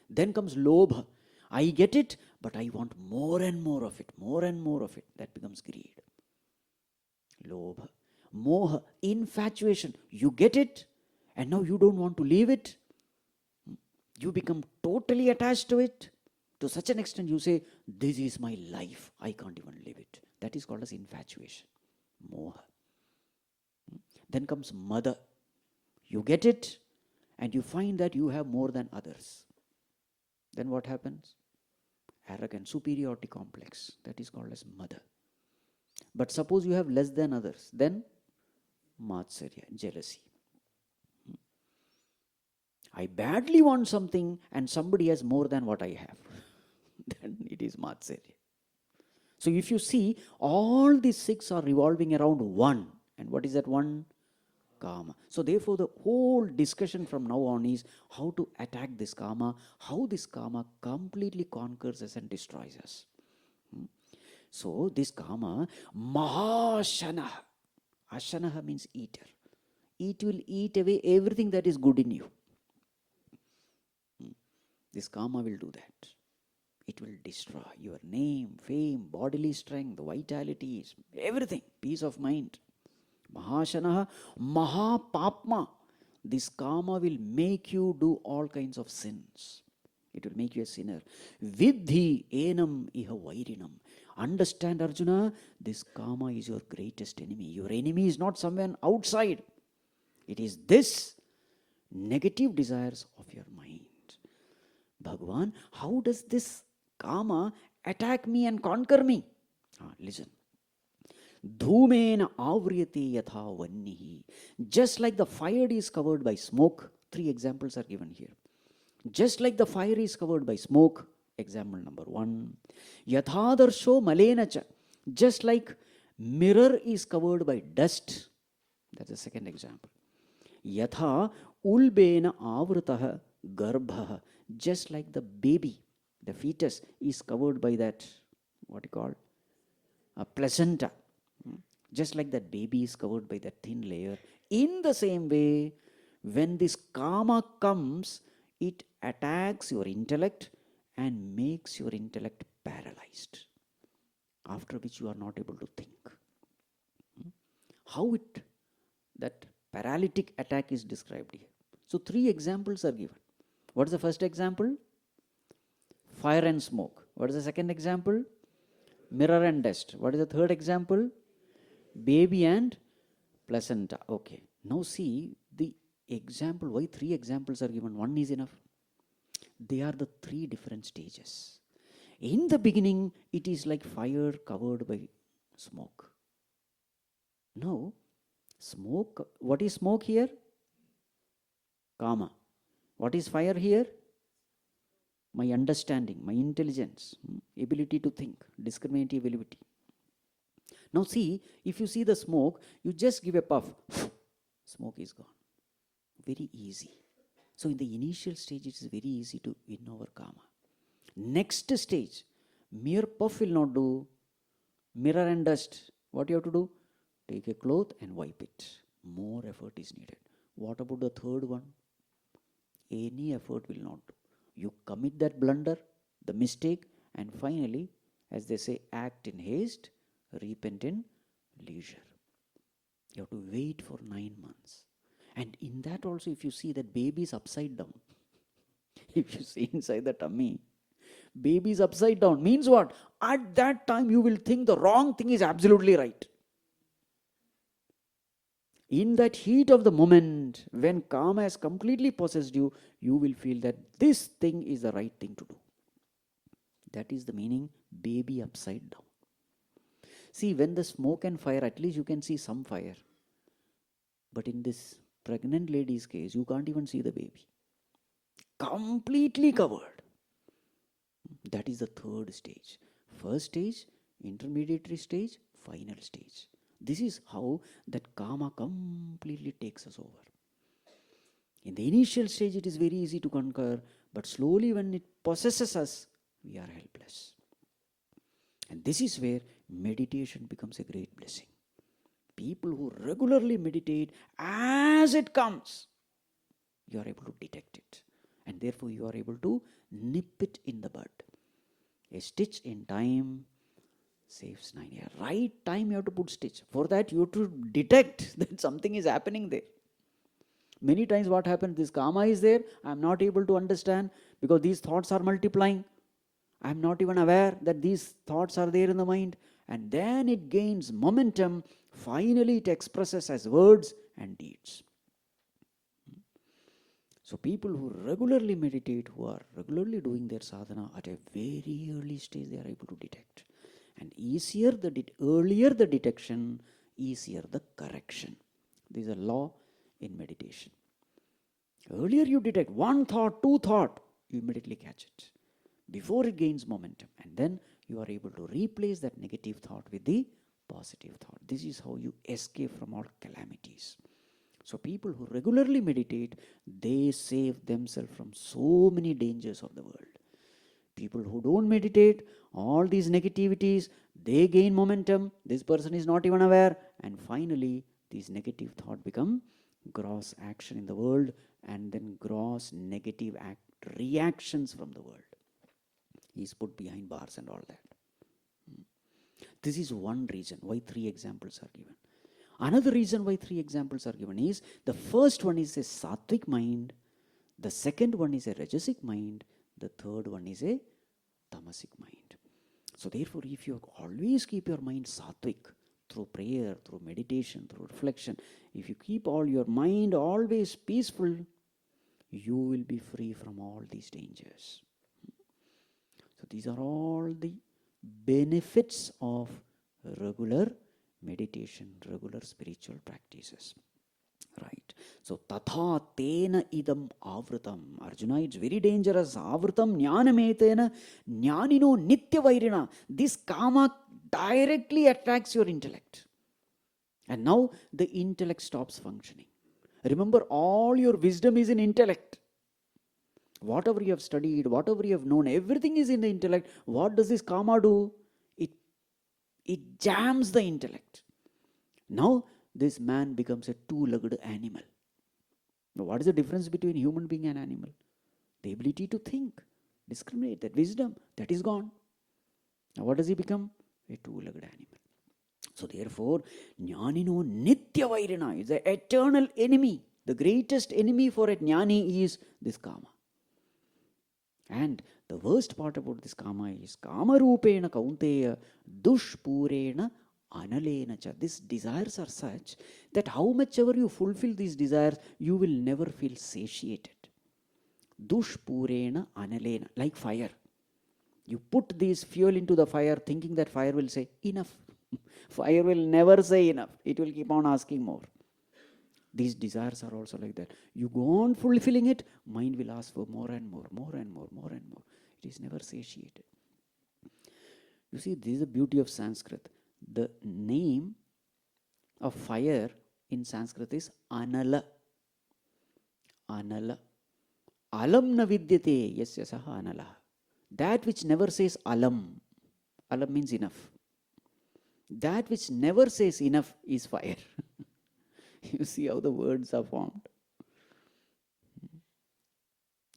Then comes lobha. I get it, but I want more and more of it, more and more of it. That becomes greed. Lobha. Moha, infatuation. You get it, and now you don't want to leave it. You become totally attached to it. To such an extent you say, this is my life, I can't even live it. That is called as infatuation. Moha. Then comes mada. You get it, and you find that you have more than others. Then what happens? Arrogant, superiority complex. That is called as mada. But suppose you have less than others, then matsarya, jealousy. I badly want something and somebody has more than what I have. Then it is matsarya. So if you see, all these 6 are revolving around one. And what is that one? Kama. So therefore the whole discussion from now on is how to attack this kama, how this kama completely conquers us and destroys us. So this kama, mahashanaha. Ashanaha means eater. It will eat away everything that is good in you. This kama will do that. It will destroy your name, fame, bodily strength, vitality, everything, peace of mind. Mahashanaha, mahapapma. This kama will make you do all kinds of sins. It will make you a sinner. Vidhi enam iha vairinam. Understand, Arjuna, this kama is your greatest enemy. Your enemy is not someone outside. It is this negative desires of your mind. Bhagavan, how does this kama attack me and conquer me? Listen. Dhumena avriyate yatha vannihi. Just like the fire is covered by smoke, three examples are given here. Just like the fire is covered by smoke, example number one. Yathadarsho malenacha. Just like mirror is covered by dust, that's the second example. Yatha ulbena avritaha garbha. Just like the baby, the fetus is covered by that, what you call, a placenta. Just like that baby is covered by that thin layer. In the same way, when this kama comes, it attacks your intellect and makes your intellect paralyzed, after which you are not able to think. How that paralytic attack is described here. So three examples are given. What is the first example? Fire and smoke. What is the second example? Mirror and dust. What is the third example? Baby and placenta. Okay. Now see the example. Why three examples are given? One is enough. They are the three different stages. In the beginning, it is like fire covered by smoke. Now, smoke, what is smoke here? Kama. What is fire here? My understanding, my intelligence, ability to think, discriminative ability. Now see, if you see the smoke, you just give a puff, smoke is gone. Very easy. So in the initial stage, it is very easy to win over Kama. Next stage, mere puff will not do. Mirror and dust, what you have to do? Take a cloth and wipe it. More effort is needed. What about the third one? Any effort will not do. You commit that blunder, the mistake, and finally, as they say, act in haste, repent in leisure. You have to wait for 9 months. And in that also, if you see that baby is upside down, if you see inside the tummy, baby is upside down, means what? At that time, you will think the wrong thing is absolutely right. In that heat of the moment, when Kama has completely possessed you, you will feel that this thing is the right thing to do. That is the meaning, baby upside down. See, when the smoke and fire, at least you can see some fire. But in this pregnant lady's case, you can't even see the baby. Completely covered. That is the third stage. First stage, intermediary stage, final stage. This is how that Kama completely takes us over. In the initial stage, it is very easy to conquer, but slowly when it possesses us, we are helpless. And this is where meditation becomes a great blessing. People who regularly meditate, as it comes, you are able to detect it. And therefore, you are able to nip it in the bud. A stitch in time saves 9 years. Right time you have to put stitch. For that you have to detect that something is happening there. Many times what happens, this Kama is there, I am not able to understand because these thoughts are multiplying. I am not even aware that these thoughts are there in the mind. And then it gains momentum. Finally it expresses as words and deeds. So people who regularly meditate, who are regularly doing their sadhana, at a very early stage they are able to detect. And earlier the detection, easier the correction. This is a law in meditation. Earlier you detect one thought, two thought, you immediately catch it before it gains momentum. And then you are able to replace that negative thought with the positive thought. This is how you escape from all calamities. So people who regularly meditate, they save themselves from so many dangers of the world. People who don't meditate, all these negativities, they gain momentum. This person is not even aware. And finally, these negative thoughts become gross action in the world and then gross negative reactions from the world. He is put behind bars and all that. This is one reason why 3 examples are given. Another reason why 3 examples are given is, the first one is a sattvic mind, the second one is a rajasic mind, the third one is a tamasic mind. So therefore, if you always keep your mind sattvic, through prayer, through meditation, through reflection, if you keep all your mind always peaceful, you will be free from all these dangers. So these are all the benefits of regular meditation, regular spiritual practices. Right. So, tatha tena idam avrutam. Arjuna, it's very dangerous. Avrutam jnanametena jnanino nitya vairina. This kama directly attacks your intellect. And now the intellect stops functioning. Remember, all your wisdom is in intellect. Whatever you have studied, whatever you have known, everything is in the intellect. What does this kama do? It jams the intellect. Now, this man becomes a two-legged animal. Now, what is the difference between human being and animal? The ability to think, discriminate, that wisdom, that is gone. Now, what does he become? A two-legged animal. So, therefore, jnanino nitya vairina is the eternal enemy. The greatest enemy for a jnani is this kama. And the worst part about this kama is kama rupena kaunteya dushpurena analena cha. These desires are such that how much ever you fulfill these desires, you will never feel satiated. Dushpurena analena, like fire. You put this fuel into the fire thinking that fire will say enough. Fire will never say enough. It will keep on asking more. These desires are also like that. You go on fulfilling it, mind will ask for more and more, more and more, more and more. It is never satiated. You see, this is the beauty of Sanskrit. The name of fire in Sanskrit is Anala. Anala. Alam na vidyate yasya saha anala. That which never says alam. Alam means enough. That which never says enough is fire. You see how the words are formed.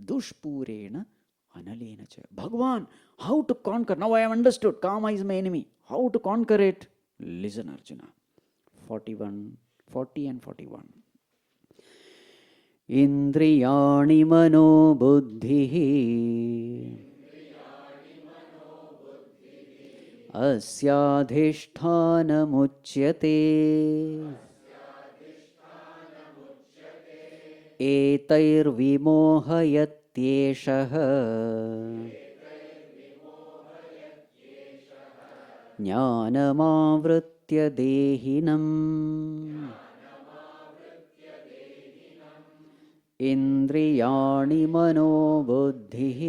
Dushpurena analena cha. Bhagavan, how to conquer? Now I have understood. Kama is my enemy. How to conquer it? Listen, Arjuna. 40 and 41. Indriyani mano buddhihi asyadhisthanamuchyate एतैर्विमोहयत्येषः ज्ञानमावृत्य देहिनम् इन्द्रियाणि मनोबुद्धिः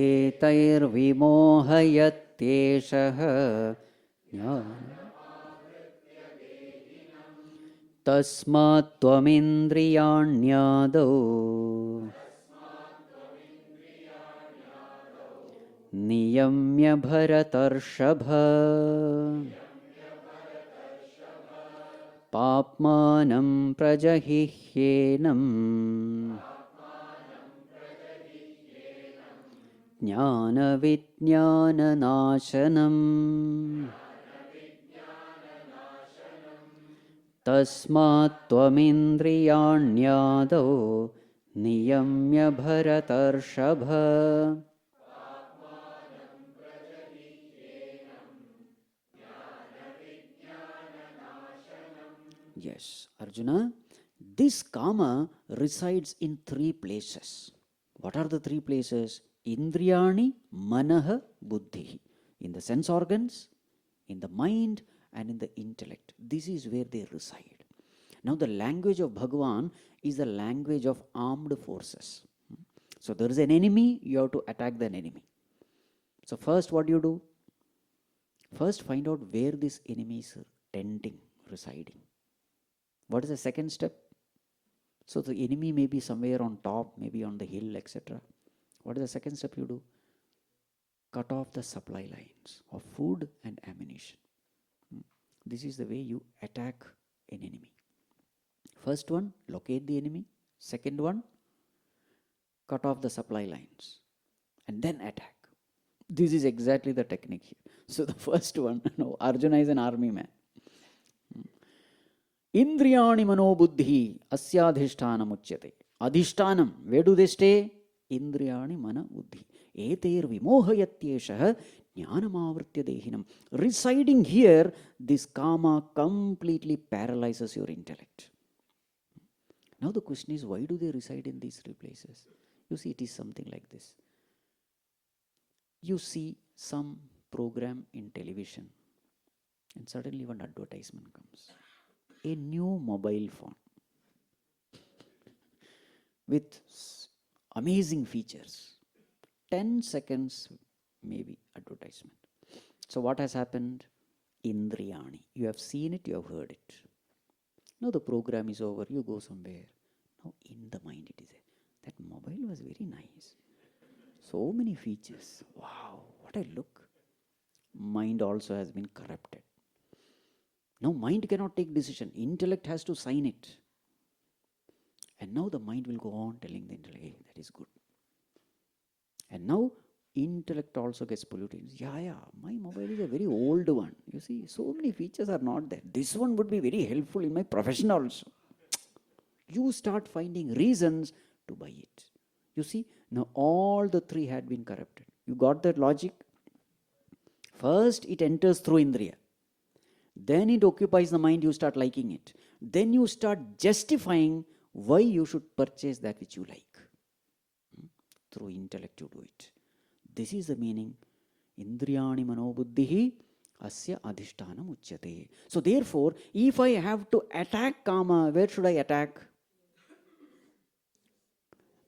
एतैर्विमोहयत्येषः तस्मात् त्वमिन्द्रियाण्यादौ नियम्य भरतर्षभ पाप्मानं प्रजहिह्येनम् ज्ञानविज्ञाननाशनम् तस्मात् त्वमिन्द्रियाण्यादौ नियम्य भरतर्षभ. Yes, Arjuna, this kama resides in three places. What are the three places? Indriyani, manaha, buddhi. In the sense organs, in the mind, and in the intellect. This is where they reside. Now the language of Bhagavan is the language of armed forces. So there is an enemy, you have to attack the enemy. So first what do you do? First find out where this enemy is tending, residing. What is the second step? So the enemy may be somewhere on top, maybe on the hill, etc. What is the second step you do? Cut off the supply lines of food and ammunition. This is the way you attack an enemy. First one, locate the enemy. Second one, cut off the supply lines. And then attack. This is exactly the technique here. So the first one, no, Arjuna is an army man. Indriyani mano buddhi asyadhishthana muchyate. Adhishtanam, where do they stay? Indriyani mana buddhi. Eter vimohayatyeshah jnanamavritya dehinam. Residing here, this kama completely paralyzes your intellect. Now the question is, why do they reside in these three places? You see, it is something like this. You see some program in television, and suddenly one advertisement comes. A new mobile phone with amazing features. 10 seconds maybe advertisement. So what has happened? Indriyani. You have seen it, you have heard it. Now the program is over, you go somewhere. Now in the mind it is there. That mobile was very nice. So many features. Wow, what a look. Mind also has been corrupted. Now mind cannot take decision. Intellect has to sign it. And now the mind will go on telling the intellect, hey, that is good. And now intellect also gets polluted. Yeah, my mobile is a very old one. You see, so many features are not there. This one would be very helpful in my profession also. You start finding reasons to buy it. You see, now all the three had been corrupted. You got that logic? First, it enters through Indriya. Then it occupies the mind, you start liking it. Then you start justifying why you should purchase that which you like. Through intellect you do it. This is the meaning. Indriyani manobuddhihi asya adhishtanam uchyate. So therefore, if I have to attack kama, where should I attack?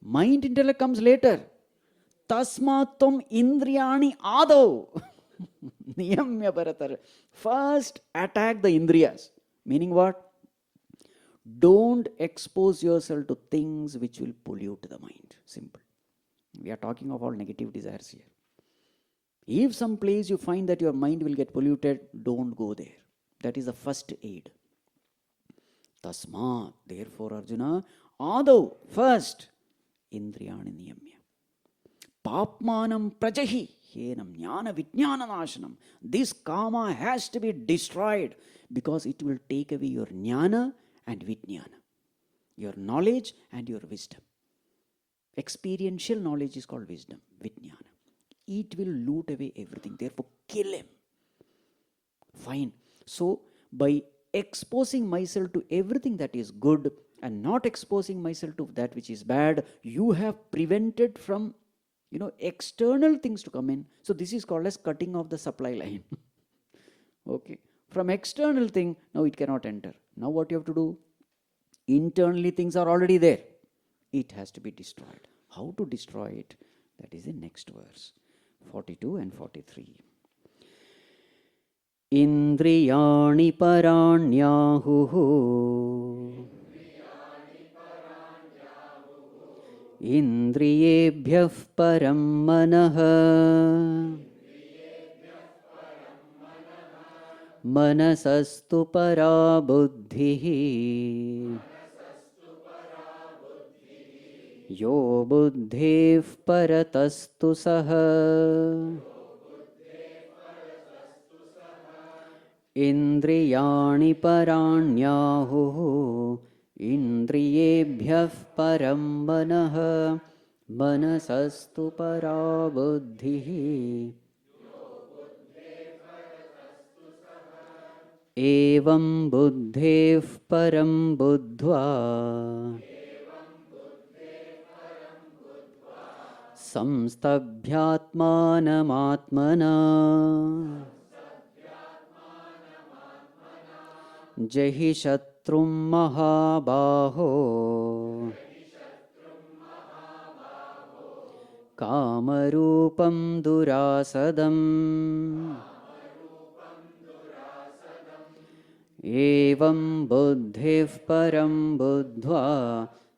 Mind, intellect comes later. Tasmatvam indriyani adau. Niyamya bharatar. First attack the indriyas. Meaning what? Don't expose yourself to things which will pollute the mind. Simple. We are talking of all negative desires here. If some place you find that your mind will get polluted, don't go there. That is the first aid. Tasmat, therefore Arjuna, adau, first, indriyani niyamya. Papmanam prajahi, henam jnana vijnana nashanam. This kama has to be destroyed because it will take away your jnana and vijnana, your knowledge and your wisdom. Experiential knowledge is called wisdom, vijnana. It will loot away everything. Therefore, kill him. Fine. So, by exposing myself to everything that is good and not exposing myself to that which is bad, you have prevented from, external things to come in. So, this is called as cutting off the supply line. Okay. From external thing, now it cannot enter. Now what you have to do? Internally things are already there. It has to be destroyed. How to destroy it? That is the next verse, 42 and 43. Indriyani paranyahuhu indriyebhyah param manah manasastu para buddhihi yo buddhev paratastu saha indriyani paranyahuhu indriyebhyah param manah manasastu para buddhihi evam buddhev param buddhva samstabhyatmanamatmana jahi shatrum mahabaho kamarupam durasadam evam buddhiv param buddhva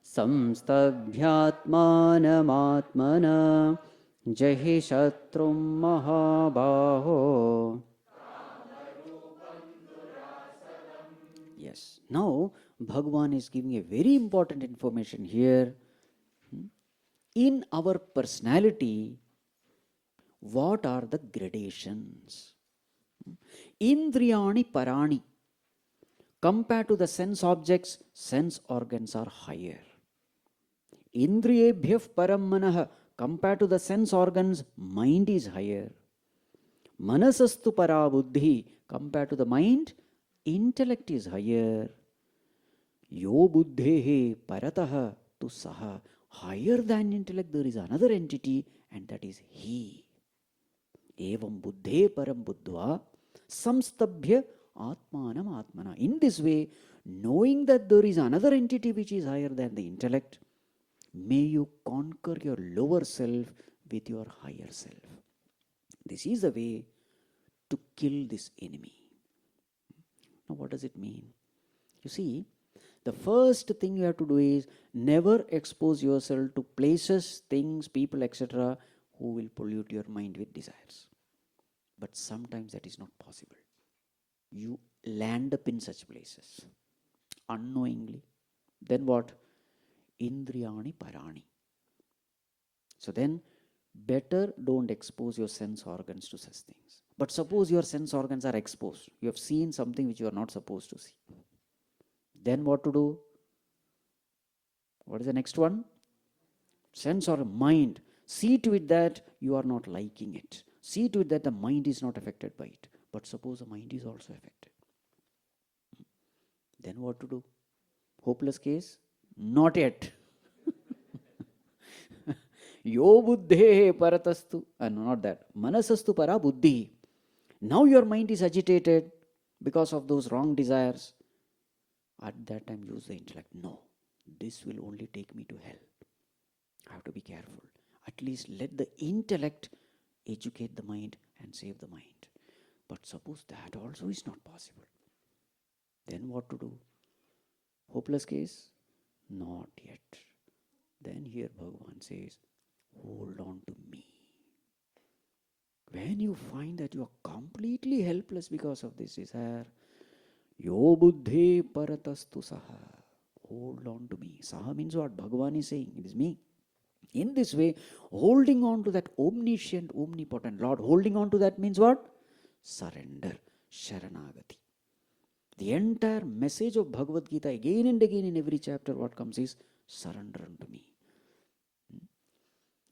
samstabhyatmanamatmana jahi shatrum mahabaho. Yes. Now, Bhagavan is giving a very important information here. In our personality, what are the gradations? Indriyani parani. Compared to the sense objects, sense organs are higher. Indriyebhyah param manah. Compared to the sense organs, mind is higher. Manasastu para buddhi. Compared to the mind, intellect is higher. Yo buddhehe paratah tu saha. Higher than intellect, there is another entity, and that is he. Evam buddhe param buddhva samstabhya atmanam atmana. In this way, knowing that there is another entity which is higher than the intellect, may you conquer your lower self with your higher self. This is the way to kill this enemy. Now, what does it mean? You see, the first thing you have to do is never expose yourself to places, things, people, etc., who will pollute your mind with desires. But sometimes that is not possible. You land up in such places unknowingly. Then what? Indriyani parani. So then, better don't expose your sense organs to such things. But suppose your sense organs are exposed. You have seen something which you are not supposed to see. Then what to do? What is the next one? Sense or mind. See to it that you are not liking it. See to it that the mind is not affected by it. But suppose the mind is also affected. Then what to do? Hopeless case? Not yet. Yo buddhe paratastu. No, not that. Manasastu para buddhi. Now your mind is agitated because of those wrong desires. At that time use the intellect. No, this will only take me to hell. I have to be careful. At least let the intellect educate the mind and save the mind. But suppose that also is not possible. Then what to do? Hopeless case? Not yet. Then here Bhagavan says, hold on to me. When you find that you are completely helpless because of this desire, Yo buddhe paratastu saha. Hold on to me. Saha means what? Bhagavan is saying, it is me. In this way, holding on to that omniscient, omnipotent Lord, holding on to that means what? Surrender. Sharanagati. The entire message of Bhagavad Gita, again and again in every chapter, what comes is surrender unto me.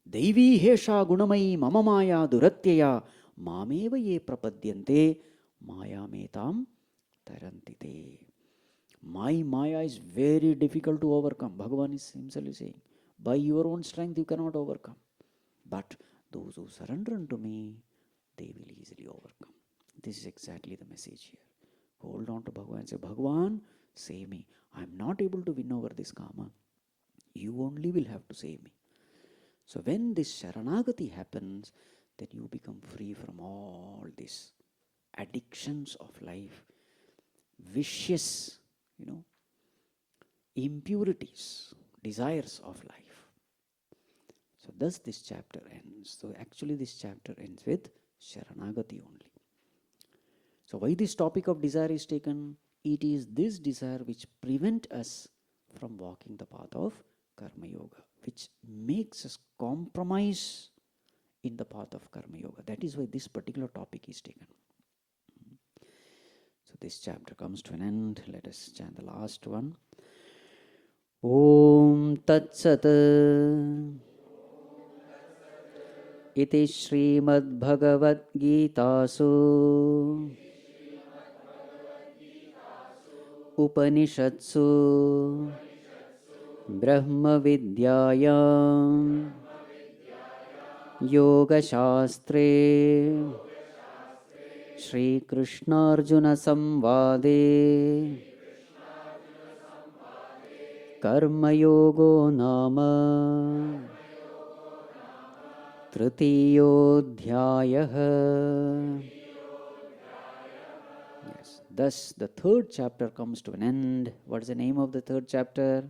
Devi hesha gunamai mama maya duratyaya mameva ye prapadyante maya metam tarantite. My maya is very difficult to overcome. Bhagavan is himself saying, by your own strength you cannot overcome. But those who surrender unto me, they will easily overcome. This is exactly the message here. Hold on to Bhagavan and say, Bhagavan, save me. I am not able to win over this karma. You only will have to save me. So when this Sharanagati happens, then you become free from all these addictions of life, vicious, impurities, desires of life. So thus this chapter ends. So actually this chapter ends with Sharanagati only. So why this topic of desire is taken? It is this desire which prevents us from walking the path of Karma Yoga, which makes us compromise in the path of Karma Yoga. That is why this particular topic is taken. So this chapter comes to an end. Let us chant the last one. Om Tat Sat Iti Srimad Bhagavad Gitasu Upanishatsu Brahma Vidyayam Yoga Shastre Shri Krishna Arjuna Samvade Karma Yogo Nama Tritiyodhyayaha. Yes. Thus the third chapter comes to an end. What is the name of the third chapter?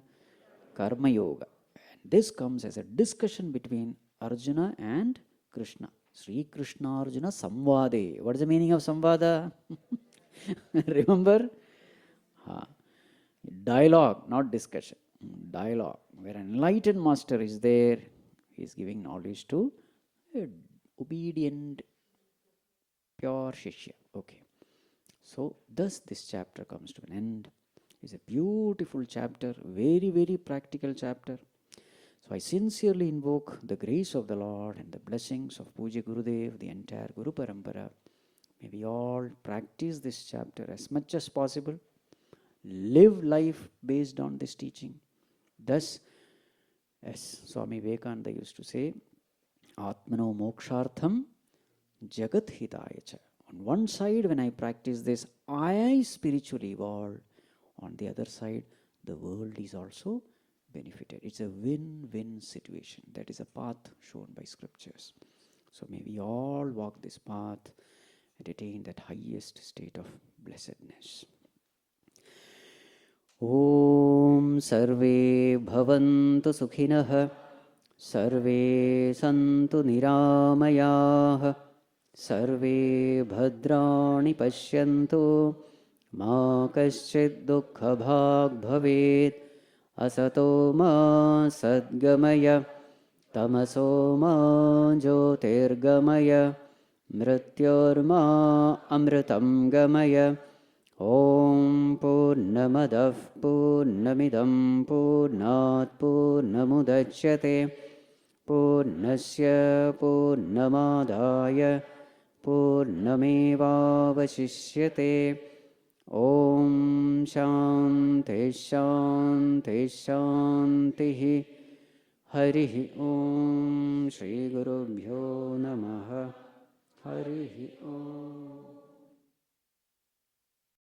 Karma Yoga. And this comes as a discussion between Arjuna and Krishna. Sri Krishna Arjuna Samvade. What is the meaning of Samvada? Remember? Dialogue, not discussion. Dialogue. Where an enlightened master is there, he is giving knowledge to obedient, pure Shishya. Okay. So, thus this chapter comes to an end. It's a beautiful chapter, very, very practical chapter. So, I sincerely invoke the grace of the Lord and the blessings of Puja Gurudev, the entire Guru Parampara. May we all practice this chapter as much as possible. Live life based on this teaching. Thus, as Swami Vivekananda used to say, Atmano Mokshartham Jagat Hitaya cha. On one side, when I practice this, I spiritually evolve. On the other side, the world is also benefited. It's a win-win situation. That is a path shown by scriptures. So may we all walk this path and attain that highest state of blessedness. Om Sarve Bhavantu Sukhinah Sarve Santu Niramayah Sarve Bhadrani Pashyantu Ma Kaschid Dukkha Bhag Bhavet Asato Ma Sadgamaya Tamaso Ma Jyotirgamaya Mrityorma Amritam Gamaya Om Purnamadah Purnamidam Purnat Purnamudachyate Purnasya Purnamadaya Purnamevavashishyate Om Shanti Shanti Shanti Harihi Om Shri Gurubhyo Namaha Harihi Om